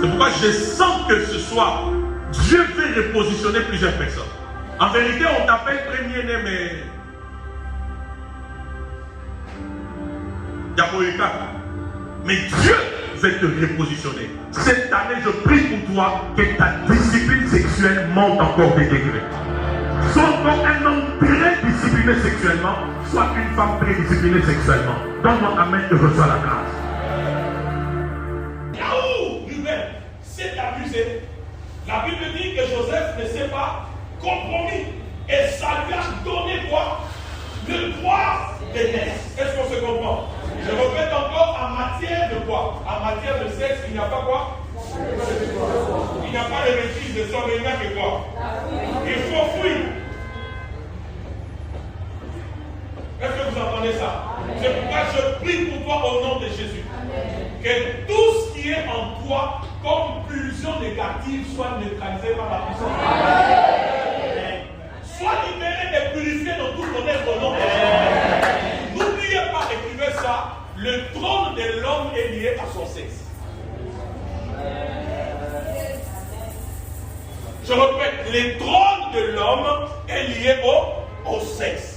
C'est pourquoi je sens que ce soir, Dieu fait repositionner plusieurs personnes. En vérité, on t'appelle premier-né, mais Diaboïka. Mais Dieu veut te repositionner. Cette année, je prie pour toi que ta discipline sexuelle monte encore des degrés. Soit encore un homme très discipliné sexuellement, soit une femme très disciplinée sexuellement. Donne-moi amen et reçois la grâce. Là où Ruben s'est abusé, la Bible dit que Joseph ne s'est pas compromis. Et ça lui a donné quoi? Le droit d'aînesse. Est-ce qu'on se comprend? Je répète encore, en matière de quoi? En matière de sexe, il n'y a pas quoi? Il n'y a pas de maîtrise de soi, mais il n'y a que quoi? Il faut fuir. Est-ce que vous entendez ça? C'est pourquoi je prie pour toi au nom de Jésus. Que tout ce qui est en toi comme pulsion négative soit neutralisé par la puissance de Dieu. Sois libéré et purifié dans tout ton être au nom de Jésus. N'oubliez pas, écrivez ça, le trône de l'homme est lié à son sexe. Je répète, le trône de l'homme est lié au sexe.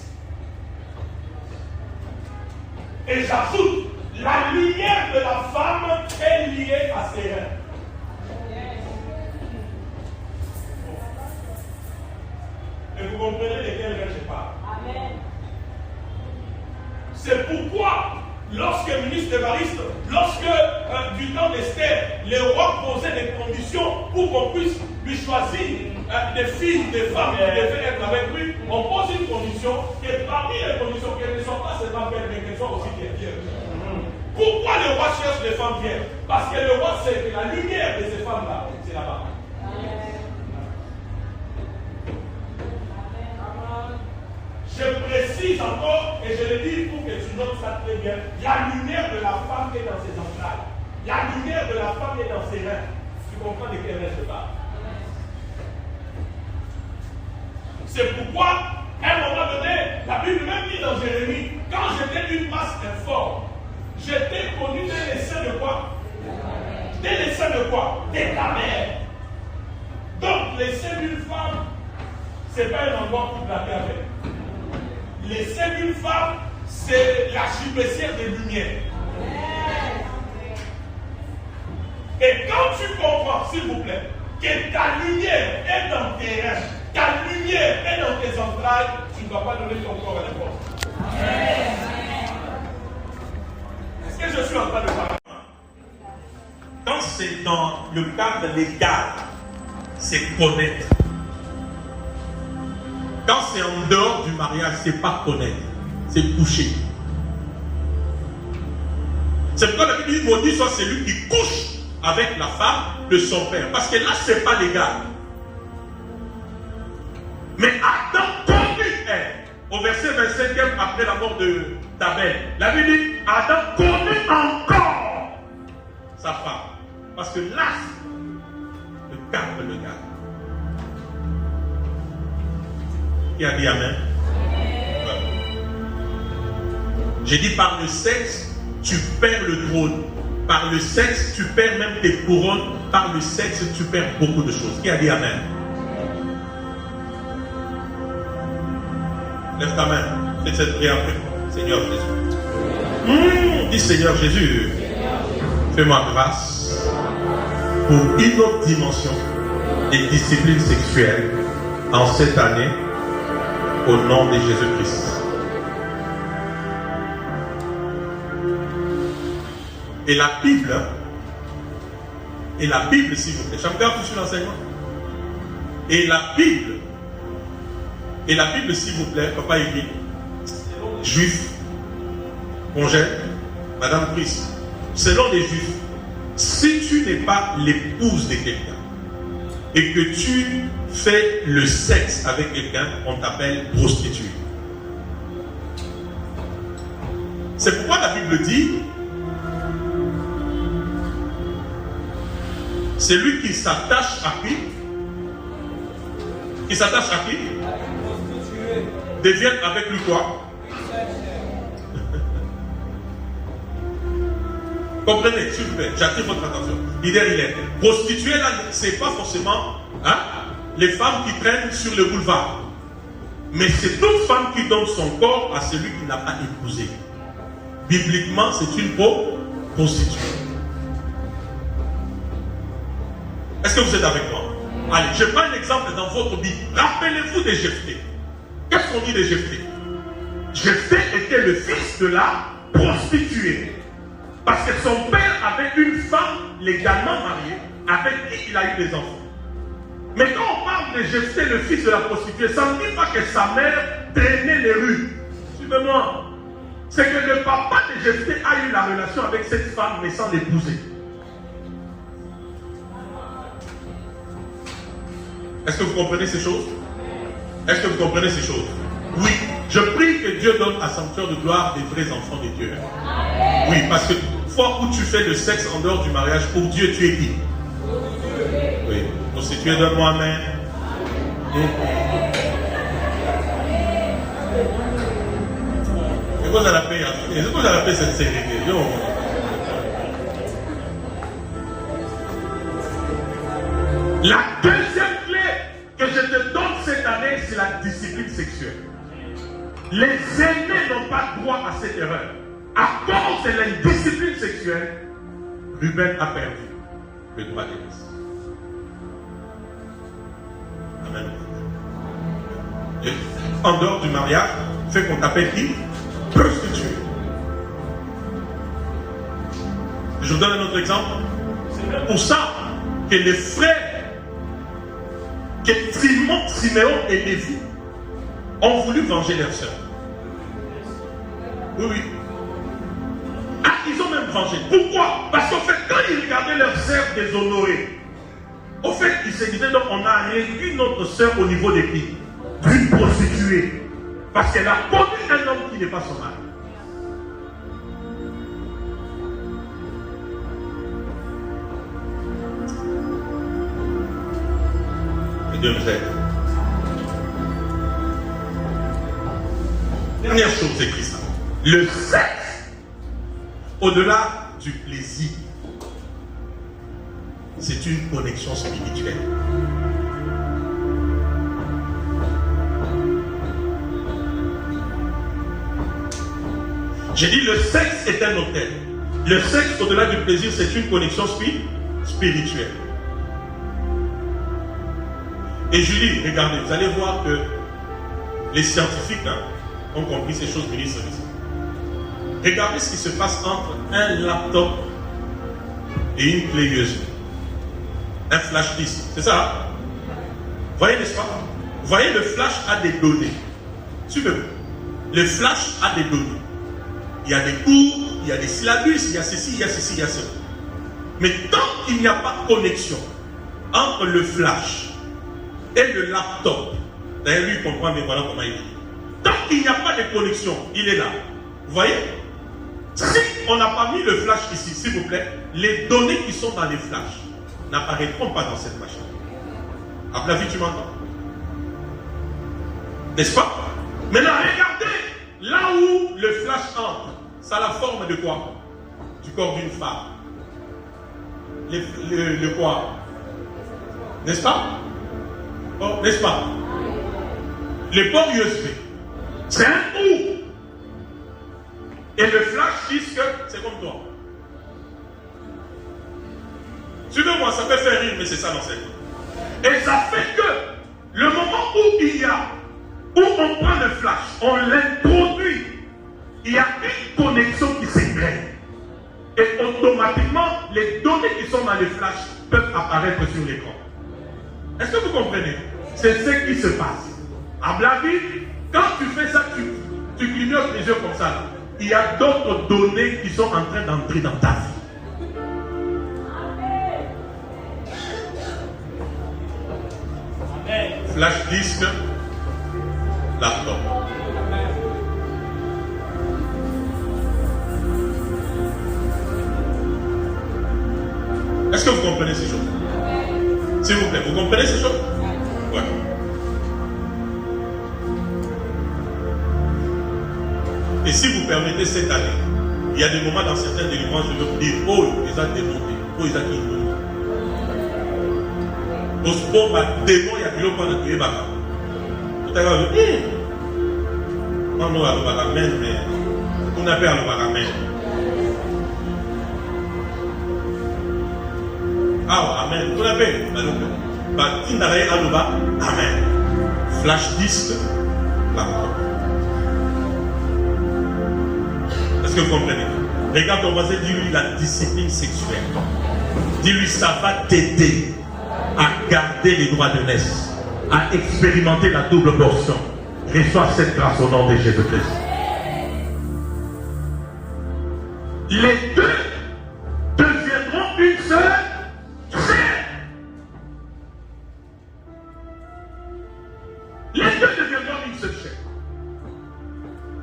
Et j'ajoute, la lumière de la femme est liée à ses reins. Et vous comprenez de quel rein je parle? Amen. C'est pourquoi, lorsque ministre Évariste, lorsque du temps d'Esther, le roi posait des conditions pour qu'on puisse lui choisir des filles, des femmes qui devaient être avec lui, on pose une condition que parmi les conditions, qu'elles ne sont pas seulement belles, mais qu'elles soient aussi vierges. Pourquoi le roi cherche des femmes vierges? Parce que le roi sait que la lumière de ces femmes-là, c'est là-bas. Je précise encore, et je le dis pour que tu notes ça très bien, la lumière de la femme est dans ses entrailles. La lumière de la femme est dans ses reins. Tu comprends de quel rein je parle? C'est pourquoi, à un moment donné, la Bible même dit dans Jérémie, quand j'étais une masse informe, j'étais connu dès les seins de quoi? Dès les seins de quoi? Des ta mère. Donc, les seins d'une femme, ce n'est pas un endroit pour plaquer avec. Les seins d'une femme, c'est la chibessière des lumières. Et quand tu comprends, s'il vous plaît, que ta lumière est dans tes reins, ta lumière est dans tes entrailles, tu ne vas pas donner ton corps à n'importe. Est-ce que je suis en train de parler? Quand c'est dans le cadre légal, c'est connaître. Quand c'est en dehors du mariage, c'est pas connaître, c'est coucher. C'est pourquoi la Bible dit maudit soit celui qui couche avec la femme de son père. Parce que là, c'est pas légal. Mais Adam connut elle. Au verset 25e, après la mort d'Abel, la Bible dit Adam connut encore sa femme. Parce que là, le garde le garde. Qui a dit Amen? Ouais. J'ai dit par le sexe, tu perds le trône. Par le sexe, tu perds même tes couronnes. Par le sexe, tu perds beaucoup de choses. Qui a dit Amen? Lève ta main. Fais cette prière après moi. Seigneur Jésus. Dis Seigneur Jésus. Fais-moi grâce pour une autre dimension des disciplines sexuelles en cette année. Au nom de Jésus-Christ. Et la Bible, s'il vous plaît. Chacun vous suit l'enseignement. Et la Bible, s'il vous plaît, papa écrit, juif, congèle, Madame Christ, selon les juifs, si tu n'es pas l'épouse de quelqu'un, et que tu fais le sexe avec quelqu'un, on t'appelle prostituée. C'est pourquoi la Bible dit celui qui s'attache à qui? Qui s'attache à qui? Devienne avec lui quoi? Comprenez, s'il vous plaît, j'attire votre attention. L'idée, il est prostituée là, c'est pas forcément les femmes qui traînent sur le boulevard. Mais c'est toute femme qui donne son corps à celui qui n'a pas épousé. Bibliquement, c'est une prostituée. Est-ce que vous êtes avec moi? Allez, je prends un exemple dans votre Bible. Rappelez-vous de Jephthé. Qu'est-ce qu'on dit de Jephthé? Jephthé était le fils de la prostituée. Parce que son père avait une femme légalement mariée avec qui il a eu des enfants. Mais quand on parle de Jephthé, le fils de la prostituée, ça ne dit pas que sa mère traînait les rues. Suivez-moi. C'est que le papa de Jephthé a eu la relation avec cette femme, mais sans l'épouser. Est-ce que vous comprenez ces choses? Est-ce que vous comprenez ces choses? Oui. Je prie que Dieu donne à Sanctuaire de Gloire des vrais enfants de Dieu. Oui, parce que fois où tu fais le sexe en dehors du mariage, pour Dieu, tu es qui? Oui. Constitué de moi-même. C'est quoi ça la paix? C'est quoi ça la paix, cette série? La deuxième clé que je te donne cette année, c'est la discipline sexuelle. Les aînés n'ont pas droit à cette erreur. À cause de l'indiscipline sexuelle, Ruben a perdu le droit de l'Église. Amen. Et en dehors du mariage, fait qu'on t'appelle qui? Prostituée. Je vous donne un autre exemple. C'est pour ça que les frères, que Siméon et Lévi ont voulu venger leurs sœurs. Oui, oui. Ah, ils ont même vengé. Pourquoi? Parce qu'en fait, quand ils regardaient leurs sœurs déshonorées, au fait, ils se disaient donc on a réduit notre sœur au niveau des filles, d'une prostituée. Parce qu'elle a connu un homme qui n'est pas son mari. Que Dieu nous aide. Dernière chose, c'est Christ. Le sexe, au-delà du plaisir, c'est une connexion spirituelle. J'ai dit le sexe est un hôtel. Le sexe, au-delà du plaisir, c'est une connexion spirituelle. Et Julie, regardez, vous allez voir que les scientifiques ont compris ces choses ministres. Regardez ce qui se passe entre un laptop et une clé USB. Un flash disk, c'est ça? Voyez, n'est-ce pas? Vous voyez, le flash a des données. Suivez-moi. Le flash a des données. Il y a des cours, il y a des syllabus, il y a ceci, il y a ceci, il y a cela. Mais tant qu'il n'y a pas de connexion entre le flash et le laptop, d'ailleurs lui il comprend, mais voilà comment il est. Tant qu'il n'y a pas de connexion, il est là. Vous voyez? Si on n'a pas mis le flash ici, s'il vous plaît, les données qui sont dans les flashs n'apparaîtront pas dans cette machine. À la vie, tu m'entends? N'est-ce pas? Maintenant, regardez, là où le flash entre, ça a la forme de quoi? Du corps d'une femme. Le quoi? N'est-ce pas? Oh, n'est-ce pas? Le port USB. C'est un trou. Et le flash disque, c'est comme toi. Suivez-moi, ça peut faire rire, mais c'est ça l'enseignement. Et ça fait que le moment où on prend le flash, on l'introduit, il y a une connexion qui s'éclaire. Et automatiquement, les données qui sont dans les flashs peuvent apparaître sur l'écran. Est-ce que vous comprenez? C'est ce qui se passe. À Blavi, quand tu fais ça, tu clignotes les yeux comme ça. Là. Il y a d'autres données qui sont en train d'entrer dans ta vie. Amen. Flash disque, laptop. Est-ce que vous comprenez ces choses? S'il vous plaît, vous comprenez ces choses? Ouais. Et si vous permettez cette année, il y a des moments dans certaines délivrances, je veux vous dire, oh, ils ont démonté, oh, ils ont ignoré. Au sport, démon, il y a des gens qui ont tué Baka. Tout à l'heure, non, alors Baka, mais on appelle alors Baka, mais. Ah, amen. Vous l'avez? Amen. Flash disque, laptop. Est-ce que vous comprenez? Regarde ton voisin, dis-lui la discipline sexuelle. Dis-lui, ça va t'aider à garder les droits de naissance, à expérimenter la double portion. Reçois cette grâce au nom de Jésus-Christ. Les deux deviendront une seule. Les deux deviendront une seule chair.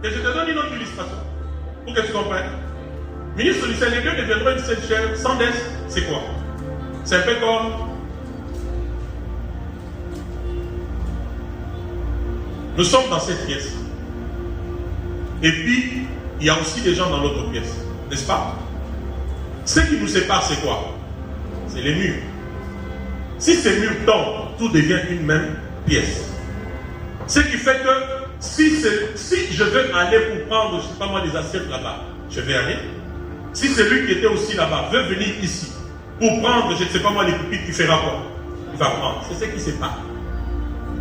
Et je te donne une autre illustration pour que tu comprennes. Ministre du Seigneur, les deux deviendront une seule chair. Sans dette, c'est quoi? C'est un peu comme nous sommes dans cette pièce. Et puis, il y a aussi des gens dans l'autre pièce. N'est-ce pas? Ce qui nous sépare, c'est quoi? C'est les murs. Si ces murs tombent, tout devient une même pièce. Ce qui fait que si je veux aller pour prendre, je ne sais pas moi, des assiettes là-bas, je vais aller. Si celui qui était aussi là-bas veut venir ici pour prendre, je ne sais pas moi, les pupitres, il fera quoi? Il va prendre. C'est ce qui sépare.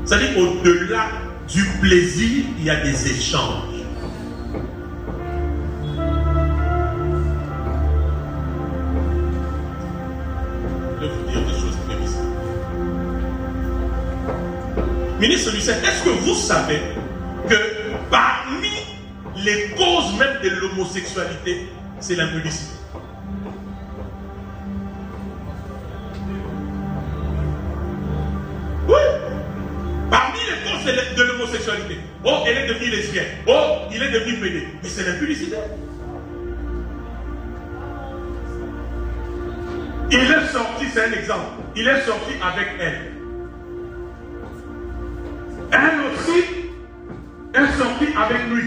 C'est-à-dire qu'au-delà du plaisir, il y a des échanges. Je vais vous dire des choses très bizarres. Ministre Lucien, est-ce que vous savez que parmi les causes même de l'homosexualité, c'est l'impudicité? Oui. Parmi les causes de l'homosexualité, oh, elle est devenue lesbienne, oh, il est devenu pédé, mais c'est l'impudicité. Il est sorti, c'est un exemple, il est sorti avec elle. Elle aussi est sortie avec lui.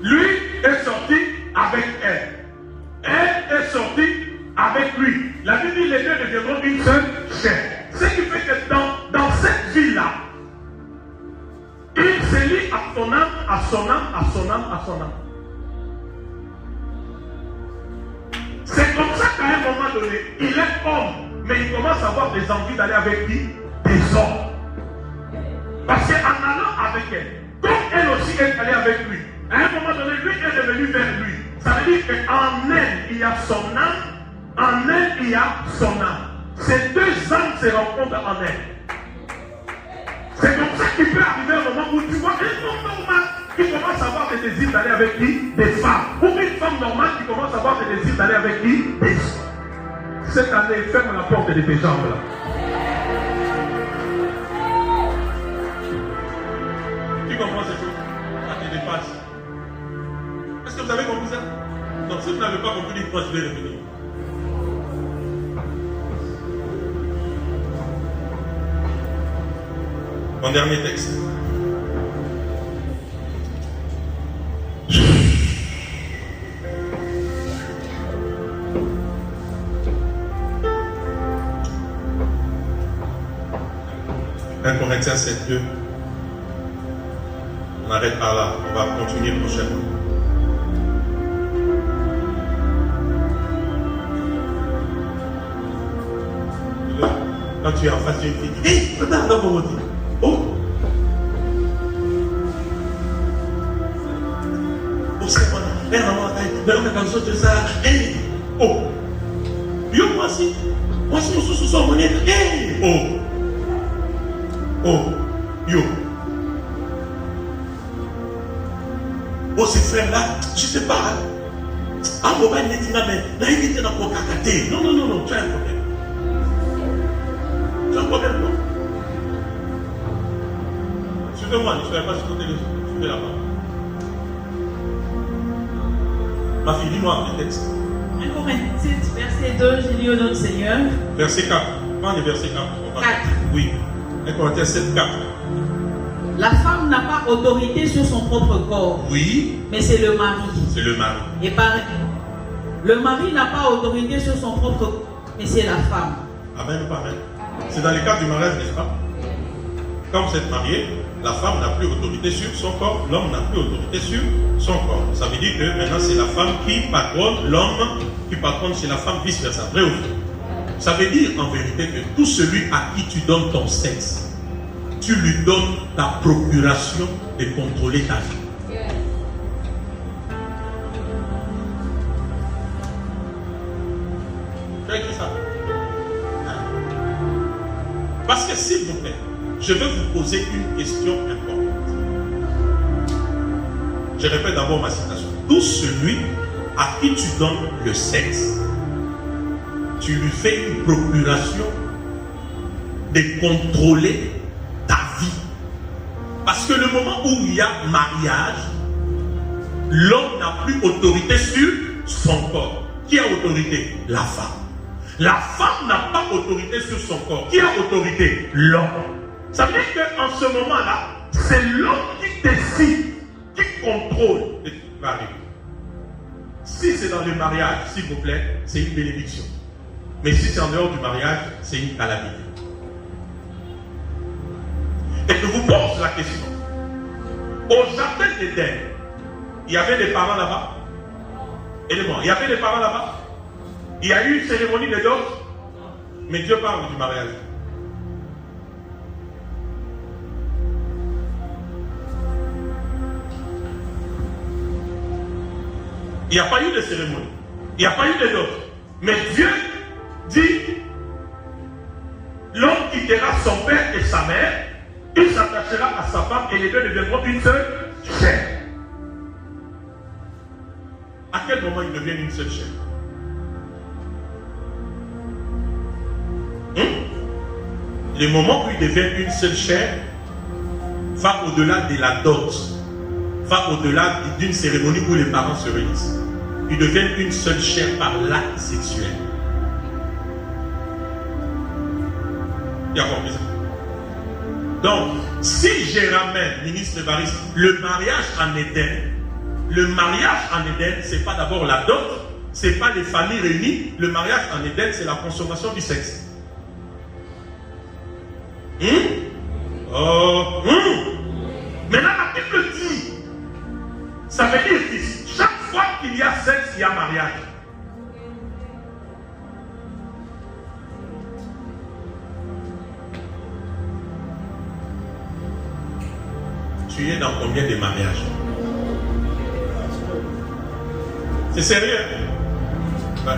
Lui est sorti avec elle. Elle est sortie avec lui. La Bible dit les deux deviendront une seule chair. Ce qui fait que dans cette vie-là, il se lie à son âme, à son âme, à son âme, à son âme. C'est comme ça qu'à un moment donné, il est homme, mais il commence à avoir des envies d'aller avec qui? Des hommes. Parce qu'en allant avec elle, comme elle aussi est allée avec lui, à un moment donné, lui est devenu vers lui. Ça veut dire qu'en elle, il y a son âme, en elle, il y a son âme. Ces deux âmes se rencontrent en elle. C'est comme ça qu'il peut arriver un moment où tu vois un homme normal qui commence à avoir des désirs d'aller avec qui? Des femmes. Ou une femme normale qui commence à avoir des désirs d'aller avec qui? Des hommes. Cette année, ferme la porte de tes jambes là. Tu comprends cette chose? Ça te dépasse. Est-ce que vous avez compris ça? Donc si vous n'avez pas compris, dites-moi, je vais revenir. Mon dernier texte. Corinthiens 7:2. On arrête par là. On va continuer prochainement. Quand tu es en face d'une fille, hé, regarde là pour dire. Oh! Oh, c'est bon. Hé, maman, mais quand tu ça, hé! Oh! Yo, moi aussi, mon sous-sous, mon nez, hé! Oh! Oh, yo. Oh, ces frères-là, je ne sais pas. Ah, bon, ben, il était dans mon cacaté. Non, tu as un problème. Tu as un problème, non? Suivez-moi, ne soyez pas sur côté, suivez là-bas. Ma fille, dis-moi le texte. 1 Corinthiens 7, verset 2, j'ai lu au nom du Seigneur. Verset 4. Prends le verset 4. 4. Oui. 1 Corinthiens 7, 4. La femme n'a pas autorité sur son propre corps. Oui. Mais c'est le mari. C'est le mari. Et pareil. Le mari n'a pas autorité sur son propre corps. Mais c'est la femme. Amen ou pas amen? C'est dans le cadre du mariage, n'est-ce pas? Quand vous êtes marié, la femme n'a plus autorité sur son corps, l'homme n'a plus autorité sur son corps. Ça veut dire que maintenant c'est la femme qui patronne, l'homme qui patronne chez la femme, vice versa. Vrai ou faux? Ça veut dire en vérité que tout celui à qui tu donnes ton sexe, tu lui donnes ta procuration de contrôler ta vie. Tu as écrit ça? Parce que s'il vous plaît, je vais vous poser une question importante. Je répète d'abord ma citation. Tout celui à qui tu donnes le sexe, tu lui fais une procuration de contrôler ta vie. Parce que le moment où il y a mariage, l'homme n'a plus autorité sur son corps. Qui a autorité? La femme. La femme n'a pas autorité sur son corps. Qui a autorité? L'homme. Ça veut dire qu'en ce moment-là, c'est l'homme qui décide, qui contrôle ce qui va arriver. Si c'est dans le mariage, s'il vous plaît, c'est une bénédiction. Mais si c'est en dehors du mariage, c'est une calamité. Et je vous pose la question. Au jardin d'Éden, il y avait des parents là-bas. Il y avait des parents là-bas. Il y a eu une cérémonie de dot. Mais Dieu parle du mariage. Il n'y a pas eu de cérémonie. Il n'y a pas eu de dot. Mais Dieu dit, l'homme quittera son père et sa mère, il s'attachera à sa femme et les deux deviendront une seule chair. À quel moment ils deviennent une seule chair? Le moment où ils deviennent une seule chair va au-delà de la dot, va au-delà d'une cérémonie où les parents se réunissent. Ils deviennent une seule chair par l'acte sexuel. Il y a compris ça? Donc, si je ramène, ministre Baris, le mariage en Éden, ce n'est pas d'abord la dot, ce n'est pas les familles réunies. Le mariage en Éden, c'est la consommation du sexe. Maintenant, la Bible dit, ça veut dire que chaque fois qu'il y a sexe, il y a mariage. Tu es dans combien de mariages? C'est sérieux? Ouais.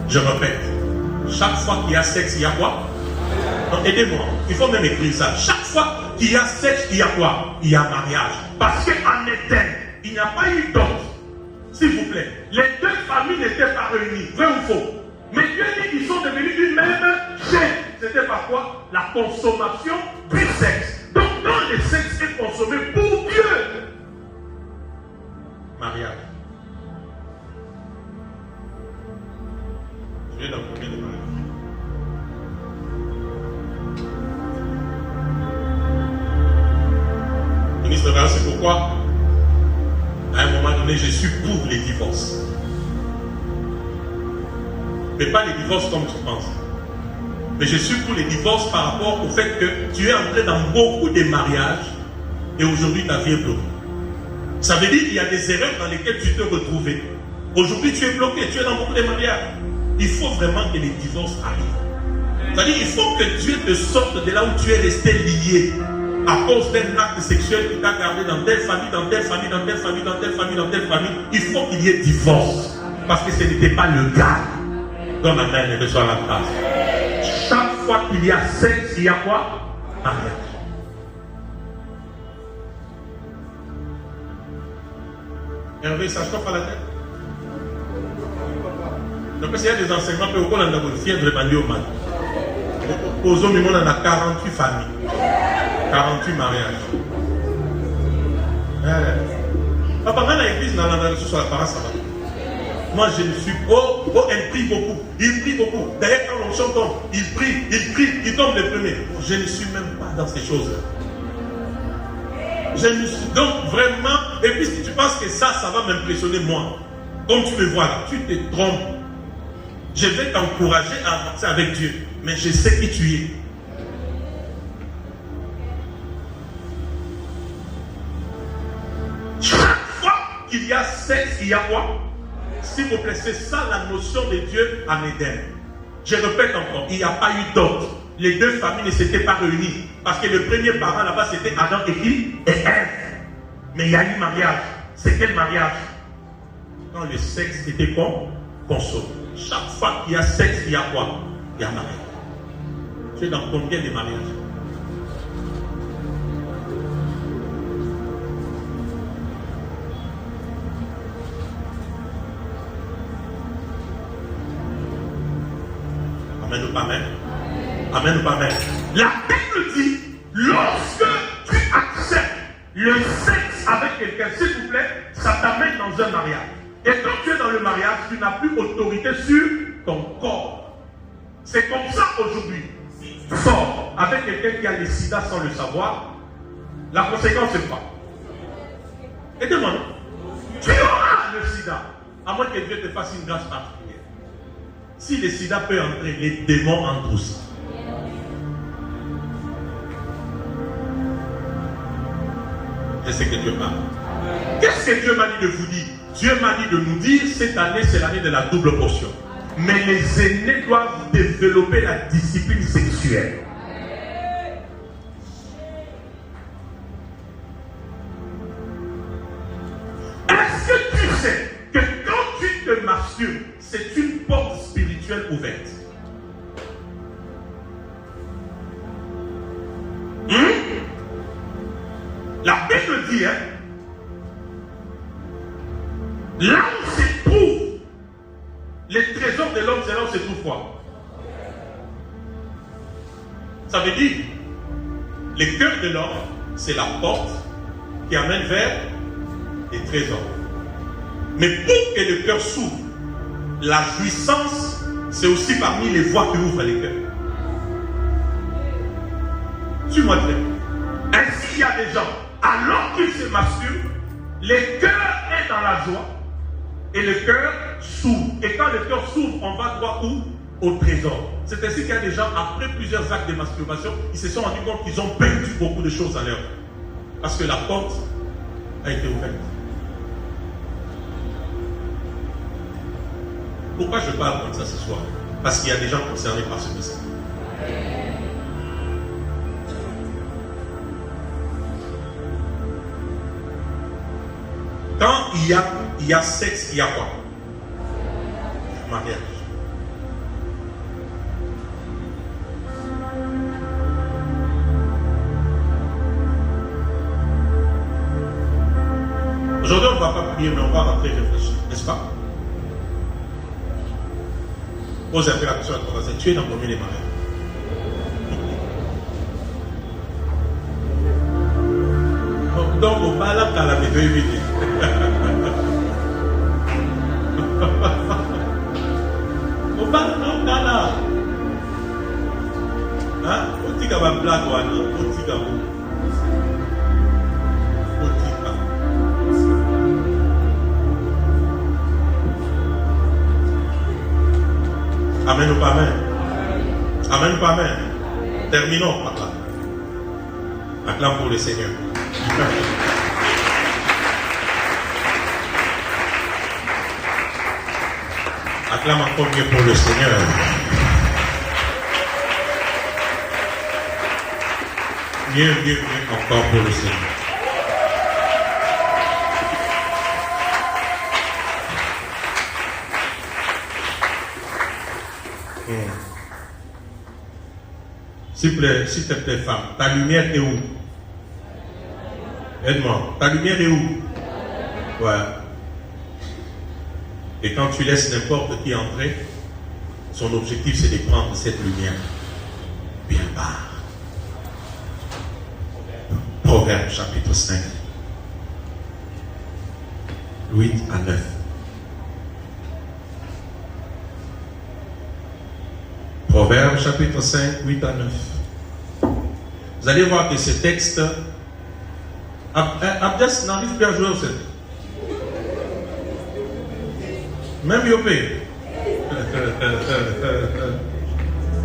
Je répète, chaque fois qu'il y a sexe, il y a quoi? Aidez-moi. Il faut même écrire ça. Chaque fois qu'il y a sexe, il y a quoi? Il y a mariage. Parce qu'en Éden, il n'y a pas eu d'autre. S'il vous plaît. Les deux familles n'étaient pas réunies. Vrai ou faux? Mais Dieu dit qu'ils sont devenus une même chaîne. C'était par quoi? La consommation du sexe. Donc quand le sexe est consommé pour Dieu, mariage. Je vais dans combien de mariage? Ministre, c'est pourquoi à un moment donné je suis pour les divorces. Mais pas les divorces comme tu penses. Mais je suis pour les divorces par rapport au fait que tu es entré dans beaucoup de mariages et aujourd'hui ta vie est bloquée. Ça veut dire qu'il y a des erreurs dans lesquelles tu te retrouves. Aujourd'hui tu es bloqué, tu es dans beaucoup de mariages. Il faut vraiment que les divorces arrivent. C'est-à-dire qu'il faut que Dieu te sorte de là où tu es resté lié à cause d'un acte sexuel qui t'a gardé dans telle famille, dans telle famille, dans telle famille, dans telle famille, dans telle famille. Il faut qu'il y ait divorce. Parce que ce n'était pas le gars. Donne la main et reçois la grâce. Chaque fois qu'il y a sexe, il y a quoi? Mariage. Hervé, ça chauffe à la tête. Donc, s'il y a des enseignements, on a une fièvre de au mal. Aux hommes, on a 48 familles, 48 mariages. Papa, dans l'église, dans la sur la parole, ça va. Moi, je ne suis pas. Elle prie beaucoup. Il prie beaucoup. D'ailleurs, quand on chante, il prie, il tombe le premier. Je ne suis même pas dans ces choses-là. Je ne suis donc vraiment. Et puis, si tu penses que ça va m'impressionner, moi, comme tu me vois là, tu te trompes. Je vais t'encourager à avancer avec Dieu. Mais je sais qui tu es. Chaque fois qu'il y a sexe, il y a quoi? S'il vous plaît, c'est ça la notion de Dieu en Éden. Je répète encore, il n'y a pas eu d'autre. Les deux familles ne s'étaient pas réunies. Parce que le premier parent là-bas, c'était Adam et qui? Et Ève. Mais il y a eu mariage. C'est quel mariage? Quand le sexe était consommé. Chaque fois qu'il y a sexe, il y a quoi? Il y a mariage. Tu es dans combien de mariages? Amen ou pas amen? Amen ou pas amen? La Bible dit, lorsque tu acceptes le sexe avec quelqu'un, s'il vous plaît, ça t'amène dans un mariage. Et quand tu es dans le mariage, tu n'as plus autorité sur ton corps. C'est comme ça aujourd'hui. Sors avec quelqu'un qui a le sida sans le savoir, la conséquence c'est quoi? Et demande, tu auras le sida, à moins que Dieu te fasse une grâce particulière. Si le sida peut entrer, les démons entrent aussi. Et c'est que Dieu parle. Qu'est-ce que Dieu m'a dit de vous dire? Dieu m'a dit de nous dire, cette année c'est l'année de la double portion. Mais les aînés doivent développer la discipline sexuelle. Est-ce que tu sais que quand tu te masturbes, c'est une porte spirituelle ouverte? La Bible dit, là où se trouve les trésors de l'homme, c'est là où se trouve quoi? Ça veut dire, le cœur de l'homme, c'est la porte qui amène vers les trésors. Mais pour que le cœur s'ouvre, la jouissance, c'est aussi parmi les voies qui ouvrent les cœurs. Suis-moi très bien. Ainsi, il y a des gens, alors qu'ils se masturbent, le cœur est dans la joie et le cœur s'ouvre. Et quand le cœur s'ouvre, on va droit où? Au trésor. C'est ainsi qu'il y a des gens, après plusieurs actes de masturbation, ils se sont rendus compte qu'ils ont perdu beaucoup de choses à leur vie. Parce que la porte a été ouverte. Pourquoi je parle comme ça ce soir? Parce qu'il y a des gens concernés par ce message. Quand il y a sexe, il y a quoi? Mariage. Aujourd'hui, on ne va pas prier, mais on va rentrer et réfléchir, n'est-ce pas? Pose un peu la question à ton voisin. Tu es dans combien de mariages? Donc, on va là qu'à la maison éviter. On va là. Hein? On dit qu'on va blague, on dit qu'on va. Amen ou pas amen? Amen ou pas amen? Terminons par là. Acclame pour le Seigneur. Acclame encore mieux pour le Seigneur. Mieux encore pour le Seigneur. S'il te plaît, femme, ta lumière est où? Aide-moi. Ta lumière est où? Ouais. Et quand tu laisses n'importe qui entrer, son objectif c'est de prendre cette lumière bien bas. Proverbe chapitre 5, 8 à 9. Proverbe chapitre 5, 8 à 9. Vous allez voir que ce texte, Abdes n'arrive plus à jouer au set. Même Yopé.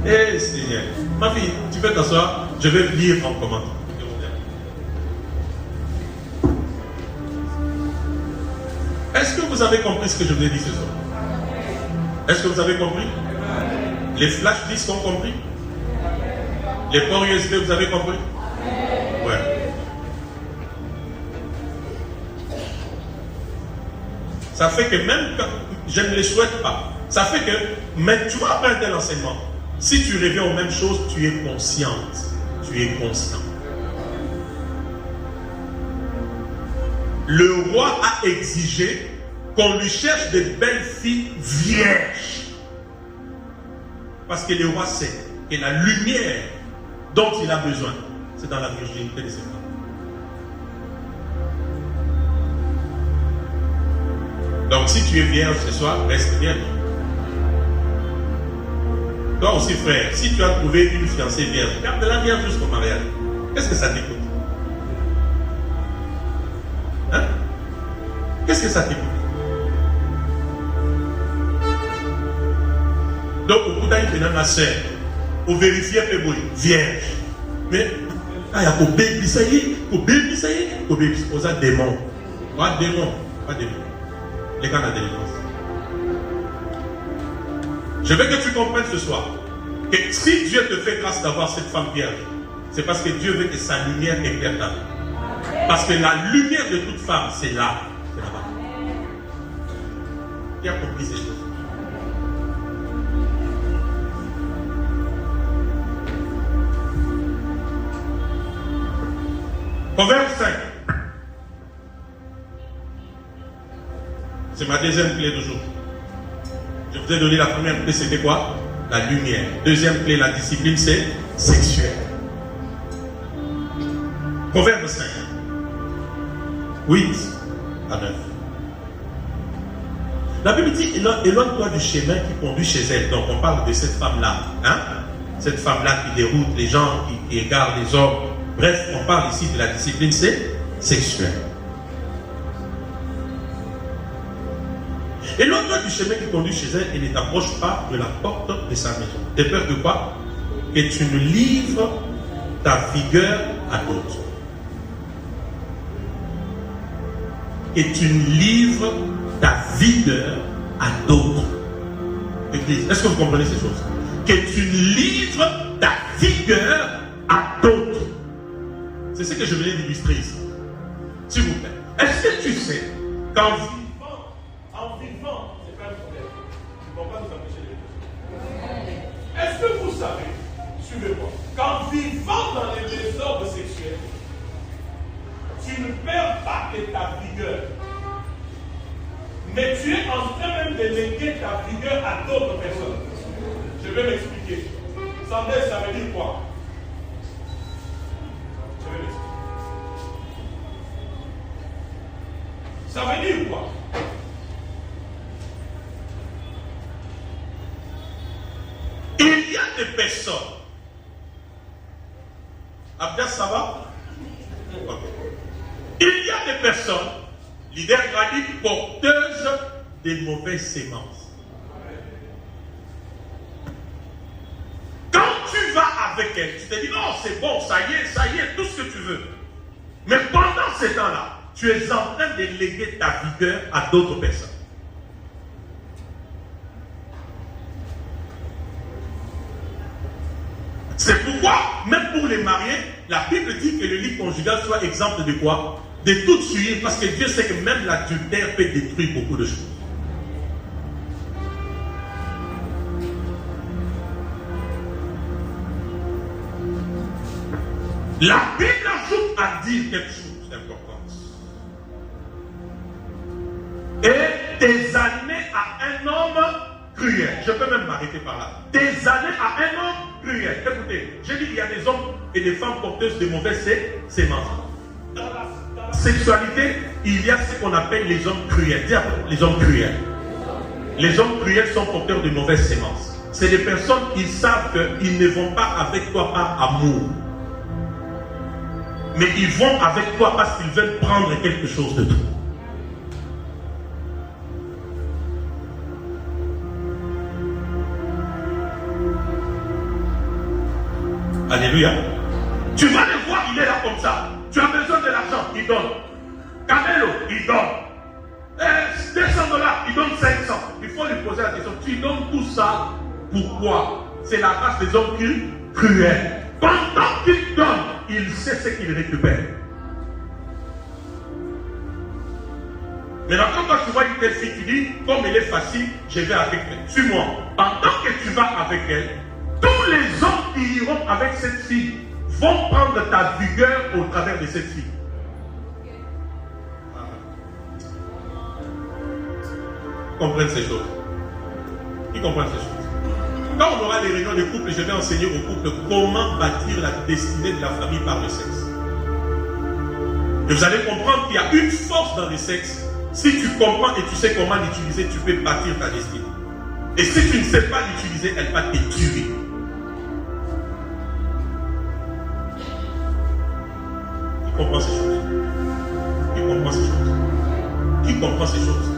Eh Seigneur. Ma fille, tu peux t'asseoir, je vais lire en commentaire. Est-ce que vous avez compris ce que je vous ai dit ce soir? Est-ce que vous avez compris? Les flash disques ont compris? Les ports USB, vous avez compris? Ouais. Ça fait que même quand je ne les souhaite pas, ça fait que, mais tu vas apprendre tel enseignement. Si tu reviens aux mêmes choses, tu es consciente. Tu es conscient. Le roi a exigé qu'on lui cherche de belles filles vierges. Parce que le roi sait que la lumière dont il a besoin, c'est dans la virginité de ses femmes. Donc si tu es vierge ce soir, reste vierge. Toi aussi frère, si tu as trouvé une fiancée vierge, garde-la vierge jusqu'au mariage. Qu'est-ce que ça t'écoute? Hein? Qu'est-ce que ça t'écoute? Donc, au bout d'un moment, ma soeur, on vérifie que vous êtes vierge. Mais, il y a un bébé, ça y est, un bébé, ça y est, un bébé, on a des démons. Pas de démons, pas de démons. Les cas de délivrance. Je veux que tu comprennes ce soir que si Dieu te fait grâce d'avoir cette femme vierge, c'est parce que Dieu veut que sa lumière éclaire ta vie. Parce que la lumière de toute femme, c'est là. C'est là-bas. Qui a compris ces choses? Proverbe 5. C'est ma deuxième clé d'aujourd'hui. Je vous ai donné la première clé, c'était quoi? La lumière. Deuxième clé, la discipline, c'est sexuelle. Proverbe 5. 8 à 9. La Bible dit, éloigne-toi du chemin qui conduit chez elle. Donc on parle de cette femme-là. Hein? Cette femme-là qui déroute les gens, qui égare les hommes. Bref, on parle ici de la discipline sexuelle. Éloigne-toi du chemin qui conduit chez elle et ne t'approche pas de la porte de sa maison. De peur de quoi? Que tu ne livres ta vigueur à d'autres. Que tu ne livres ta vigueur à d'autres. Église, est-ce que vous comprenez ces choses? Que tu ne livres ta vigueur à d'autres. C'est ce que je venais d'illustrer ici. S'il vous plaît. Est-ce que tu sais qu'en vivant, c'est pas un problème. Tu ne vas pas nous empêcher de vivre. Est-ce que vous savez, suivez-moi, qu'en vivant dans les désordres sexuels, tu ne perds pas que ta vigueur. d'autres personnes. Je vais m'expliquer. Sandès, ça veut dire quoi? Je vais m'expliquer. Ça veut dire quoi? Il y a des personnes. Abdel, ça va? Il y a des personnes, leader granique, porteuses des mauvaises sémences. Quand tu vas avec elle, tu te dis non, c'est bon, ça y est, tout ce que tu veux. Mais pendant ce temps-là, tu es en train de léguer ta vigueur à d'autres personnes. C'est pourquoi, même pour les mariés, la Bible dit que le lit conjugal soit exemple de quoi? De toute souillure, parce que Dieu sait que même l'adultère peut détruire beaucoup de choses. La Bible ajoute à dire quelque chose d'important. Et des années à un homme cruel. Je peux même m'arrêter par là. Des années à un homme cruel. Écoutez, j'ai dit qu'il y a des hommes et des femmes porteuses de mauvaises sémences. Dans la sexualité, il y a ce qu'on appelle les hommes cruels. Dis les hommes cruels. Les hommes cruels sont porteurs de mauvaises sémences. C'est des personnes qui savent qu'ils ne vont pas avec toi par amour. Mais ils vont avec toi parce qu'ils veulent prendre quelque chose de toi. Alléluia. Tu vas le voir, il est là comme ça. Tu as besoin de l'argent, il donne. Camelo, il donne. 200 $, il donne 500. Il faut lui poser la question. Tu donnes tout ça, pourquoi? C'est la race des hommes cruels. Pendant qu'il donne, il sait ce qu'il récupère. Maintenant, quand tu vois une telle fille, tu dis, comme elle est facile, je vais avec elle. Suis-moi. Pendant que tu vas avec elle, tous les hommes qui iront avec cette fille vont prendre ta vigueur au travers de cette fille. Comprennent ces choses. Qui comprennent ces choses? Quand on aura des réunions de couple, je vais enseigner aux couples comment bâtir la destinée de la famille par le sexe. Et vous allez comprendre qu'il y a une force dans le sexe. Si tu comprends et tu sais comment l'utiliser, tu peux bâtir ta destinée. Et si tu ne sais pas l'utiliser, elle va te tuer. Qui comprend ces choses? Qui comprend ces choses? Qui comprend ces choses?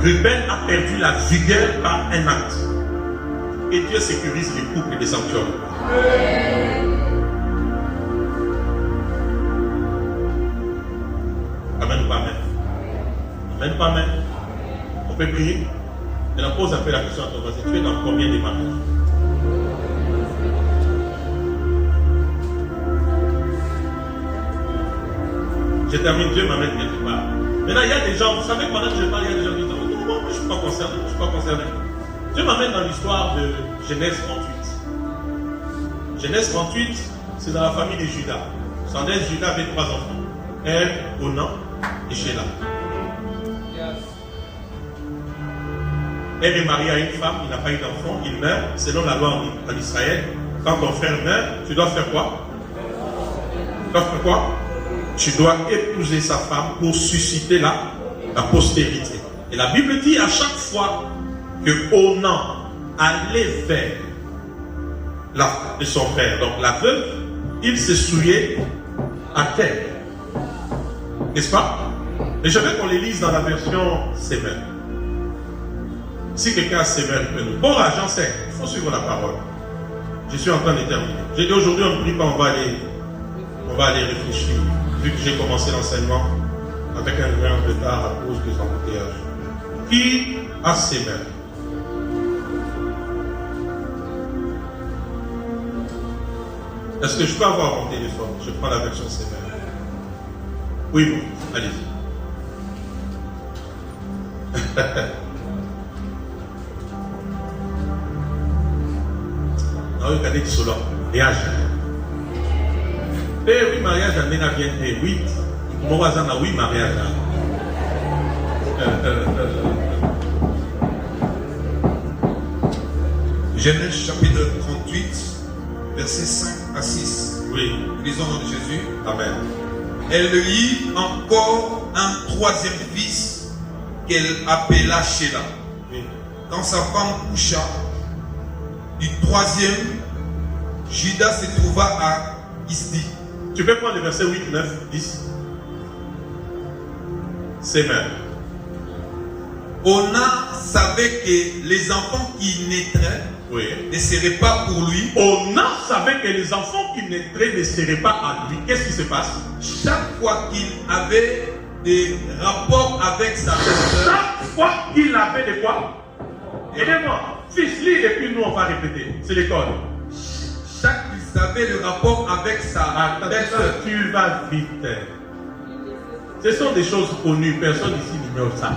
Ruben a perdu la vigueur par un acte. Et Dieu sécurise les couples des sanctuaires. Amen ou pas amen? Amen ou pas amen? On peut prier? Et on pose un peu la question à ton voisin. Tu es dans combien de mariages? Je termine, Dieu m'amène quelque part. Maintenant, il y a des gens, vous savez, pendant que je parle, il y a des gens qui disent non, moi je ne suis pas concerné, je ne suis pas concerné. Dieu m'amène dans l'histoire de Genèse 38. Genèse 38, c'est dans la famille de Judas. Sandès, Judas avait 3 enfants. Ève, Onan et Sheila. Ève est mariée à une femme, il n'a pas eu d'enfant, il meurt. Selon la loi en Israël, quand ton frère meurt, tu dois faire quoi? Tu dois faire quoi? Tu dois épouser sa femme pour susciter la postérité. Et la Bible dit à chaque fois que Onan allait vers la femme de son frère, donc la veuve, il se souillait à terre. N'est-ce pas? Et je veux qu'on les lise dans la version Semer. Si quelqu'un a Semer, il peut nous. Bon, j'en sais, il faut suivre la parole. Je suis en train de terminer. J'ai dit aujourd'hui, on ne prie pas, on va aller réfléchir. Vu que j'ai commencé l'enseignement avec un grand retard à cause des embouteillages. Qui a Semer? Est-ce que je peux avoir mon téléphone? Je prends la version Semer. Oui, bon, allez-y. Non, regardez du solo. Mariage. Eh oui, mariage, j'en ai à bien. Eh oui. Mon voisin a oui, mariage. Genèse chapitre 38, versets 5 à 6. Oui. Lisons au nom de Jésus. Amen. Elle eut encore un troisième fils qu'elle appela Sheila. Oui. Quand sa femme coucha du troisième, Judas se trouva à Isdi. Tu peux prendre les versets 8, 9, 10. C'est même. Ona savait que les enfants qui naîtraient ne seraient pas pour lui. Onan savait que les enfants qui naîtraient ne seraient pas à lui. Qu'est-ce qui se passe? Chaque fois qu'il avait des rapports avec sa belle-sœur. Chaque fois qu'il avait de quoi? Aidez-moi. Fils, lis et puis nous on va répéter. C'est l'école. Chaque qu'il avait le rapport avec sa belle-sœur. Tu vas vite. Ce sont des choses connues. Personne ici n'ignore ça.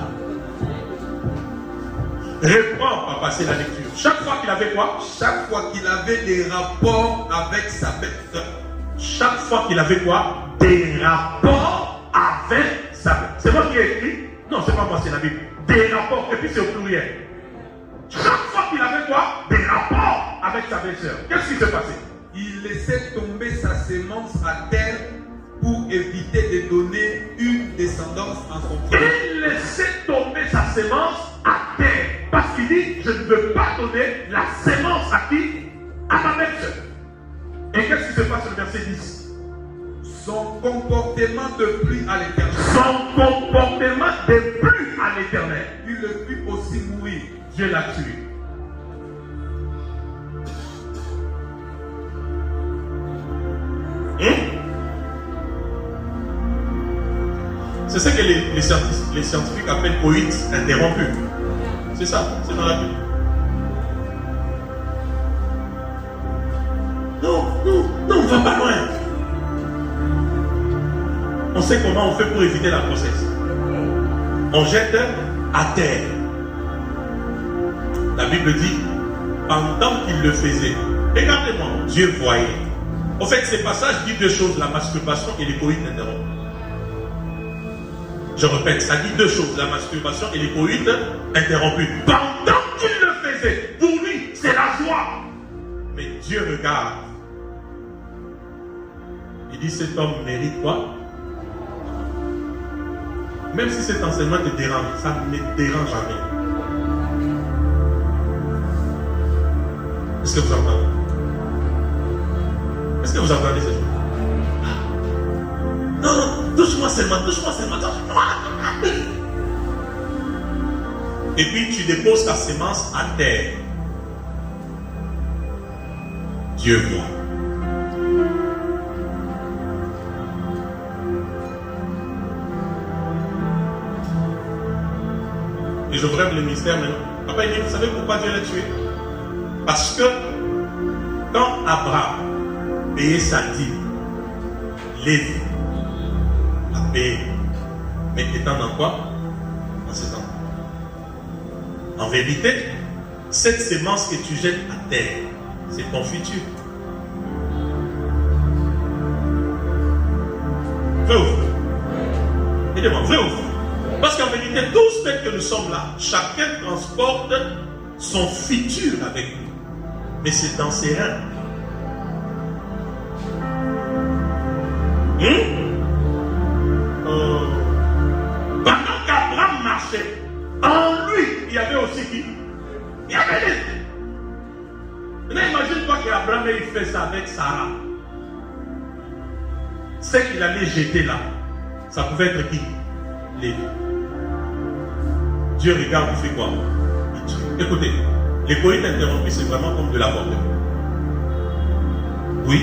Reprends, papa, c'est la lecture. Chaque fois qu'il avait quoi? Chaque fois qu'il avait des rapports avec sa belle-sœur. Chaque fois qu'il avait quoi? Des rapports avec sa belle-sœur. C'est moi qui ai écrit? Non, c'est pas moi, c'est la Bible. Des rapports, et puis c'est au pluriel. Chaque fois qu'il avait quoi? Des rapports avec sa belle-sœur. Qu'est-ce qui s'est passé? Il laissait tomber sa semence à terre pour éviter de donner une descendance à son frère. Il laissait tomber sa semence à terre. Parce qu'il dit, je ne veux pas donner la semence à qui? À ma belle-sœur. Et qu'est-ce qui se passe au verset 10? Son comportement de pluie à l'éternel. Son comportement de pluie à l'éternel. Il le fit aussi mourir. Dieu l'a tué. C'est ce que les scientifiques appellent coït interrompu. C'est ça, c'est dans la Bible. Non, on va pas loin. On sait comment on fait pour éviter la grossesse. On jette à terre. La Bible dit, pendant qu'il le faisait, regardez-moi, Dieu voyait. En fait, ces passages disent deux choses, la masturbation et les coïts interrompus. Je répète, ça dit deux choses, la masturbation et les coïts interrompus. Pendant qu'il le faisait, pour lui, c'est la joie. Mais Dieu regarde. Il dit, cet homme mérite quoi? Même si cet enseignement te dérange, ça ne me dérange jamais. Est-ce que vous entendez? Est-ce que vous entendez ces choses? Non, touche-moi seulement. Et puis tu déposes ta semence à terre. Dieu voit. Et je rêve le mystère maintenant. Papa, il dit, vous savez pourquoi Dieu l'a tué? Parce que quand Abraham payait sa dîme, Lévi a payé. Mais étant dans quoi? Dans ce temps. En vérité, cette semence que tu jettes à terre, c'est ton futur. Vrai ou faux? Aidez-moi, vrai ou faux? Parce qu'en vérité, tous tels que nous sommes là, chacun transporte son futur avec nous. Mais c'est dans ses reins. Pendant qu'Abraham marchait, en lui, il y avait aussi qui? Il y avait les. Maintenant, imagine-toi qu'Abraham ait fait ça avec Sarah. Ce qu'il allait jeter là, ça pouvait être qui? Lévi. Dieu regarde, il fait quoi? Il tue. Écoutez, les coïts interrompus, c'est vraiment comme de l'avortement. Oui,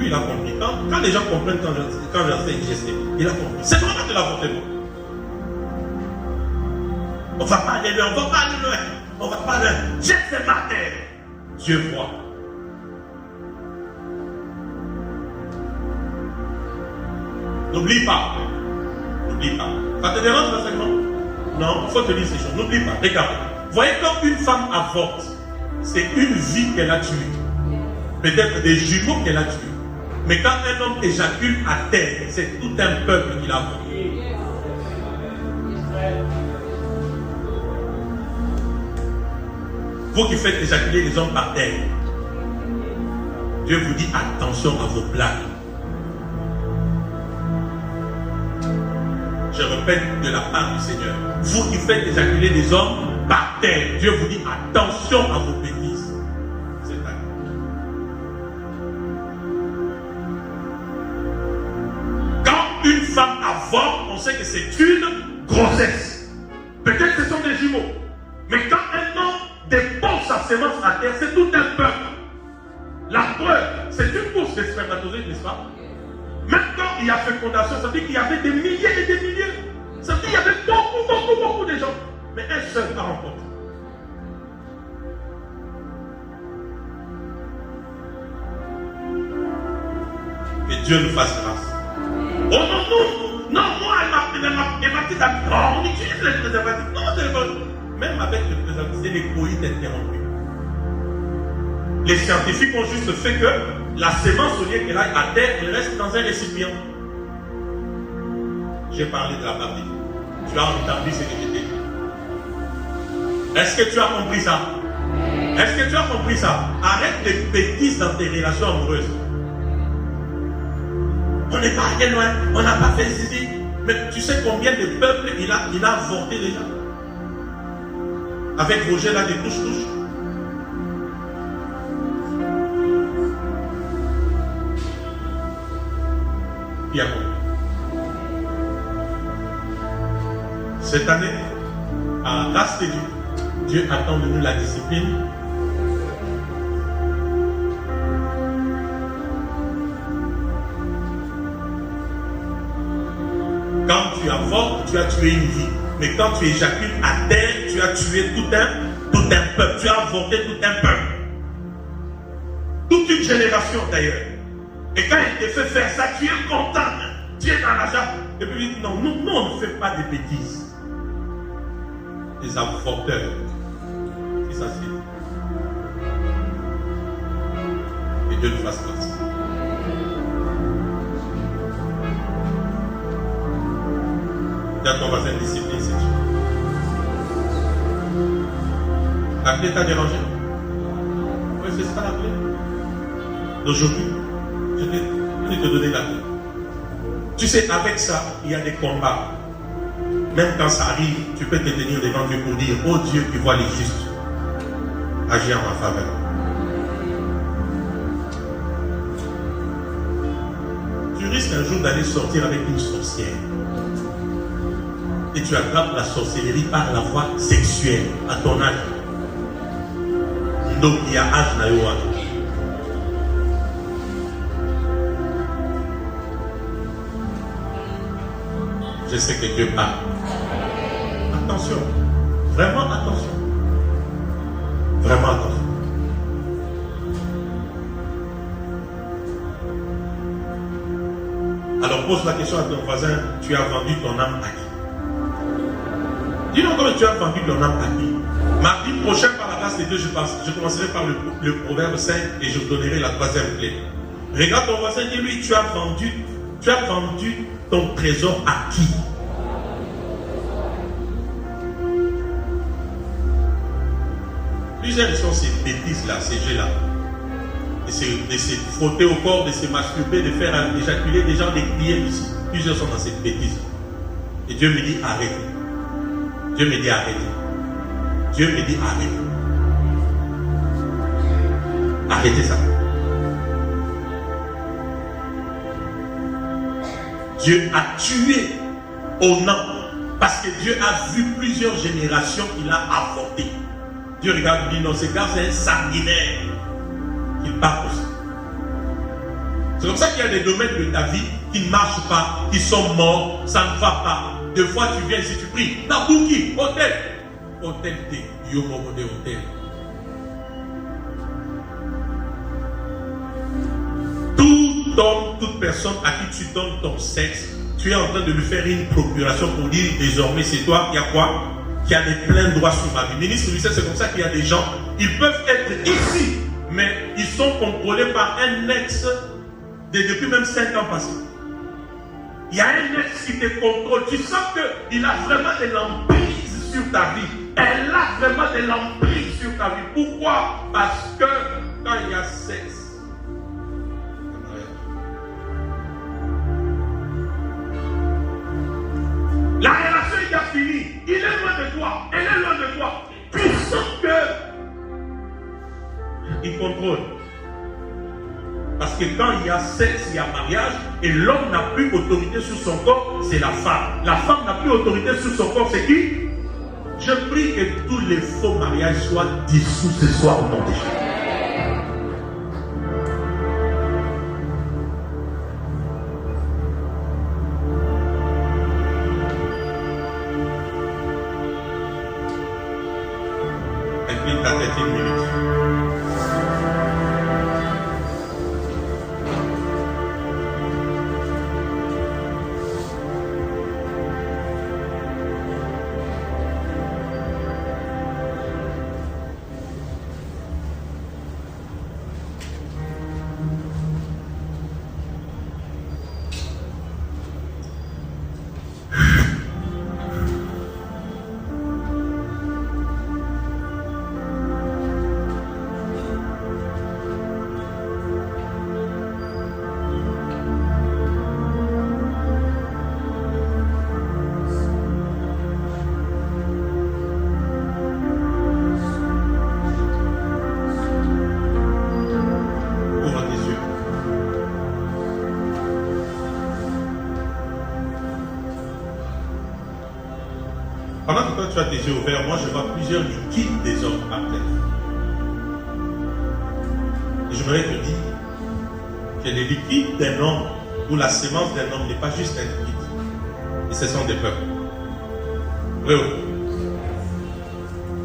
il a compris. Quand les gens comprennent quand j'enseigne, il a compris. C'est vraiment de l'avortement. On va pas aller loin, on va pas loin. Jette ces terre. Dieu voit. N'oublie pas. Ça te dérange l'enseignement? Non, il faut te dire ces choses. N'oublie pas. Regarde. Voyez, quand une femme avorte, c'est une vie qu'elle a tuée. Peut-être des jumeaux qu'elle a tués. Mais quand un homme éjacule à terre, c'est tout un peuple qu'il a avorté. Vous qui faites éjaculer les hommes par terre, Dieu vous dit attention à vos blagues. Je répète de la part du Seigneur. Vous qui faites éjaculer des hommes par terre, Dieu vous dit attention à vos bêtises. C'est vrai. Quand une femme avorte, on sait que c'est une grossesse. Peut-être que ce sont des jumeaux. Mais quand un homme dépose sa sémence à terre, c'est tout un peuple. La preuve, c'est une course de spermatozoïdes, n'est-ce pas? Même quand il y a fécondation, ça veut dire qu'il y avait des milliers et des milliers. Ça veut dire qu'il y avait beaucoup de gens. Mais un seul va remporter. Que Dieu nous fasse grâce. Oh non, moi, elle m'a dit d'accord, on utilise les préservatifs. Non, même avec les préservatifs, c'est les coïts interrompus. Les scientifiques ont juste fait que la sémence, au lieu qu'elle aille à terre, elle reste dans un récipient. J'ai parlé de la Bible. Tu as entendu ce que j'ai dit. Est-ce que tu as compris ça? Est-ce que tu as compris ça? Arrête les bêtises dans tes relations amoureuses. On n'est pas allé loin, on n'a pas fait ceci. Mais tu sais combien de peuples il a avorté déjà? Avec Roger là, des touches. Qui a compris? Cette année, à la grâce de Dieu, Dieu attend de nous la discipline. Quand tu avortes, tu as tué une vie. Mais quand tu éjacules à terre, tu as tué tout un peuple. Tu as avorté tout un peuple. Toute une génération d'ailleurs. Et quand il te fait faire ça, tu es content. Tu es dans la joie. Et puis il dit non, nous on ne fait pas de bêtises. Les avorteurs. C'est ça, c'est. Et Dieu nous fasse grâce. Regarde ton voisin, discipline, c'est Dieu. La clé t'a dérangé? Oui, c'est ça la clé. D'aujourd'hui, je vais te donner la clé. Tu sais, avec ça, il y a des combats. Même quand ça arrive, tu peux te tenir devant Dieu pour dire, oh Dieu qui voit les justes, agis en ma faveur. Tu risques un jour d'aller sortir avec une sorcière. Et tu attrapes la sorcellerie par la voie sexuelle à ton âge. Donc il y a âge naïwa. Je sais que Dieu parle. Attention. Vraiment attention. Vraiment attention. Alors pose la question à ton voisin, tu as vendu ton âme à qui? Dis-nous comment tu as vendu ton âme à qui? Mardi prochain, par la grâce de Dieu, je commencerai par le proverbe 5 et je vous donnerai la troisième clé. Regarde ton voisin, dis-lui, tu as vendu ton trésor à qui? Plusieurs sont ces bêtises-là, ces jeux-là. De se frotter au corps, de se masturber, de faire éjaculer des gens, des crier ici. Plusieurs sont dans cette bêtise. Et Dieu me dit arrêtez. Dieu me dit arrêtez. Dieu me dit arrêtez. Arrêtez ça. Dieu a tué au nom parce que Dieu a vu plusieurs générations qu'il a avorté. Dieu regarde et dit non, ce gars c'est un sanguinaire. Il part pour ça. C'est comme ça qu'il y a des domaines de ta vie qui ne marchent pas, qui sont morts, ça ne va pas. Deux fois tu viens ici, tu pries. Dans pour qui? Hôtel. Hôtel T. Yomomo de hôtel. Tout homme, toute personne à qui tu donnes ton sexe, tu es en train de lui faire une procuration pour dire désormais c'est toi, il y a quoi? Qui a des pleins droits sur ma vie. Ministre Lucien, c'est comme ça qu'il y a des gens, ils peuvent être ici, mais ils sont contrôlés par un ex depuis même 5 ans passés. Il y a un ex qui te contrôle. Tu sens qu'il a vraiment de l'emprise sur ta vie. elle a vraiment de l'emprise sur ta vie. Pourquoi? Parce que quand il y a sexe, la relation est déjà finie. Il est loin de toi. Elle est loin de toi. Tu sens que il contrôle. Parce que quand il y a sexe, il y a mariage, et l'homme n'a plus autorité sur son corps, c'est la femme. La femme n'a plus autorité sur son corps, c'est qui? Je prie que tous les faux mariages soient dissous ce soir au nom de Jésus. Incline ta tête une minute. Pendant que toi tu as tes yeux ouverts, moi je vois plusieurs liquides des hommes par terre. Et je voudrais te dire que les liquides d'un homme ou la sémence d'un homme n'est pas juste un liquide. Et ce sont des peuples. Vrai ou faux?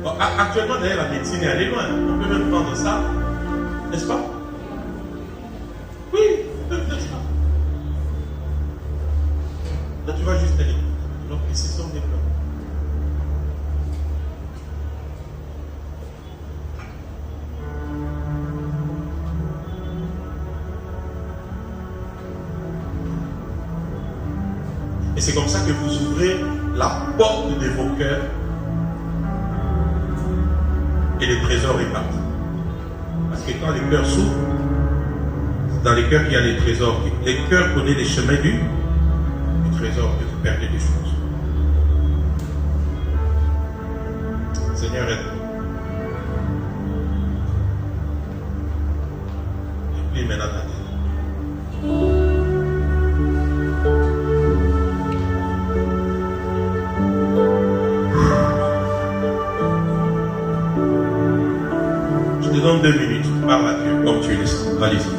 Bon, actuellement d'ailleurs la médecine est allée loin. On peut même prendre ça, n'est-ce pas? Oui, n'est-ce pas? Là tu vois juste un liquide. Donc ce sont des peuples. Et c'est comme ça que vous ouvrez la porte de vos cœurs et les trésors repartent. Parce que quand les cœurs s'ouvrent, c'est dans les cœurs qu'il y a les trésors. Les cœurs connaissent les chemins du trésor, que vous perdez des choses. Seigneur, aide-nous. Et plie maintenant ta tête. Dans 2 minutes, parle à Dieu comme tu le sens. Allez-y.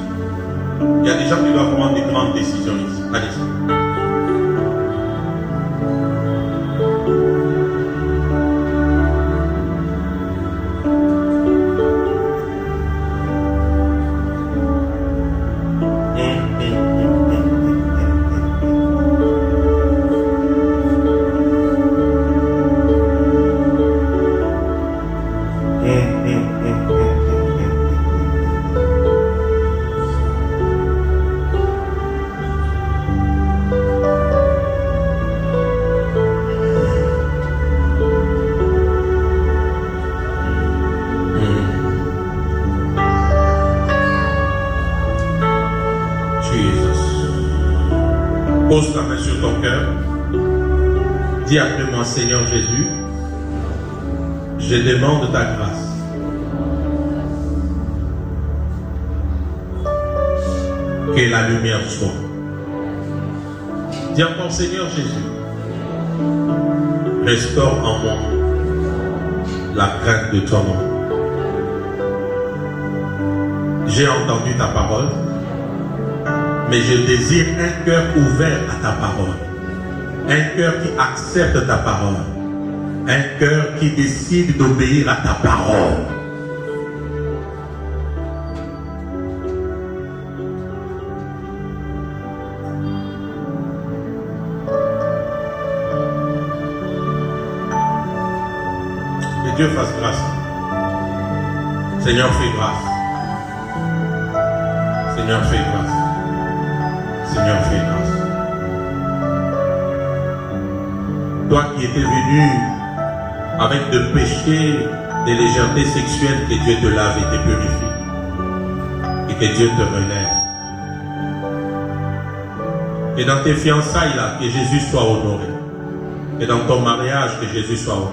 Il y a des gens qui doivent prendre des grandes décisions ici. Allez-y. Pose ta main sur ton cœur. Dis après moi, Seigneur Jésus, je demande ta grâce. Que la lumière soit. Dis encore, Seigneur Jésus, restaure en moi la crainte de ton nom. J'ai entendu ta parole, mais je désire un cœur ouvert à ta parole. Un cœur qui accepte ta parole. Un cœur qui décide d'obéir à ta parole. Que Dieu fasse grâce. Seigneur, fais grâce. Seigneur, fais grâce. Seigneur, fais grâce. Toi qui étais venu avec de péchés, des légèretés sexuelles, que Dieu te lave et te purifie. Et que Dieu te relève. Et dans tes fiançailles là, que Jésus soit honoré. Et dans ton mariage, que Jésus soit honoré.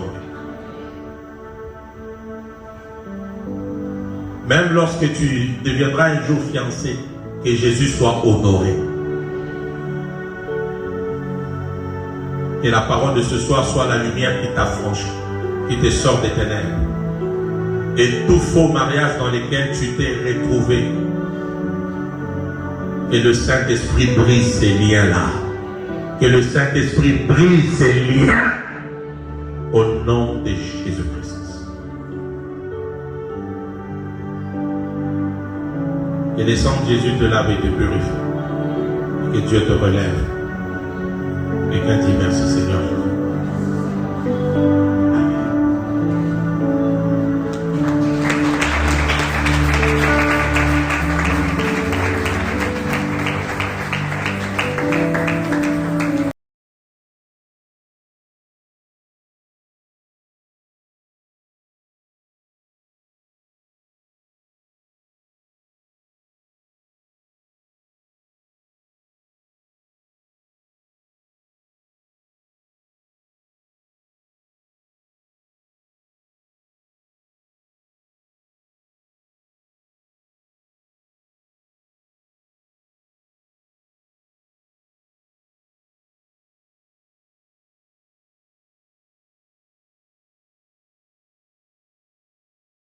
Même lorsque tu deviendras un jour fiancé, que Jésus soit honoré. Et la parole de ce soir soit la lumière qui t'affranchit, qui te sort des ténèbres. Et tout faux mariage dans lequel tu t'es retrouvé, que le Saint-Esprit brise ces liens-là. Que le Saint-Esprit brise ces liens au nom de Jésus-Christ. Que le sang de Jésus te lave et te purifie. Et que Dieu te relève. Et qu'un dit merci Seigneur.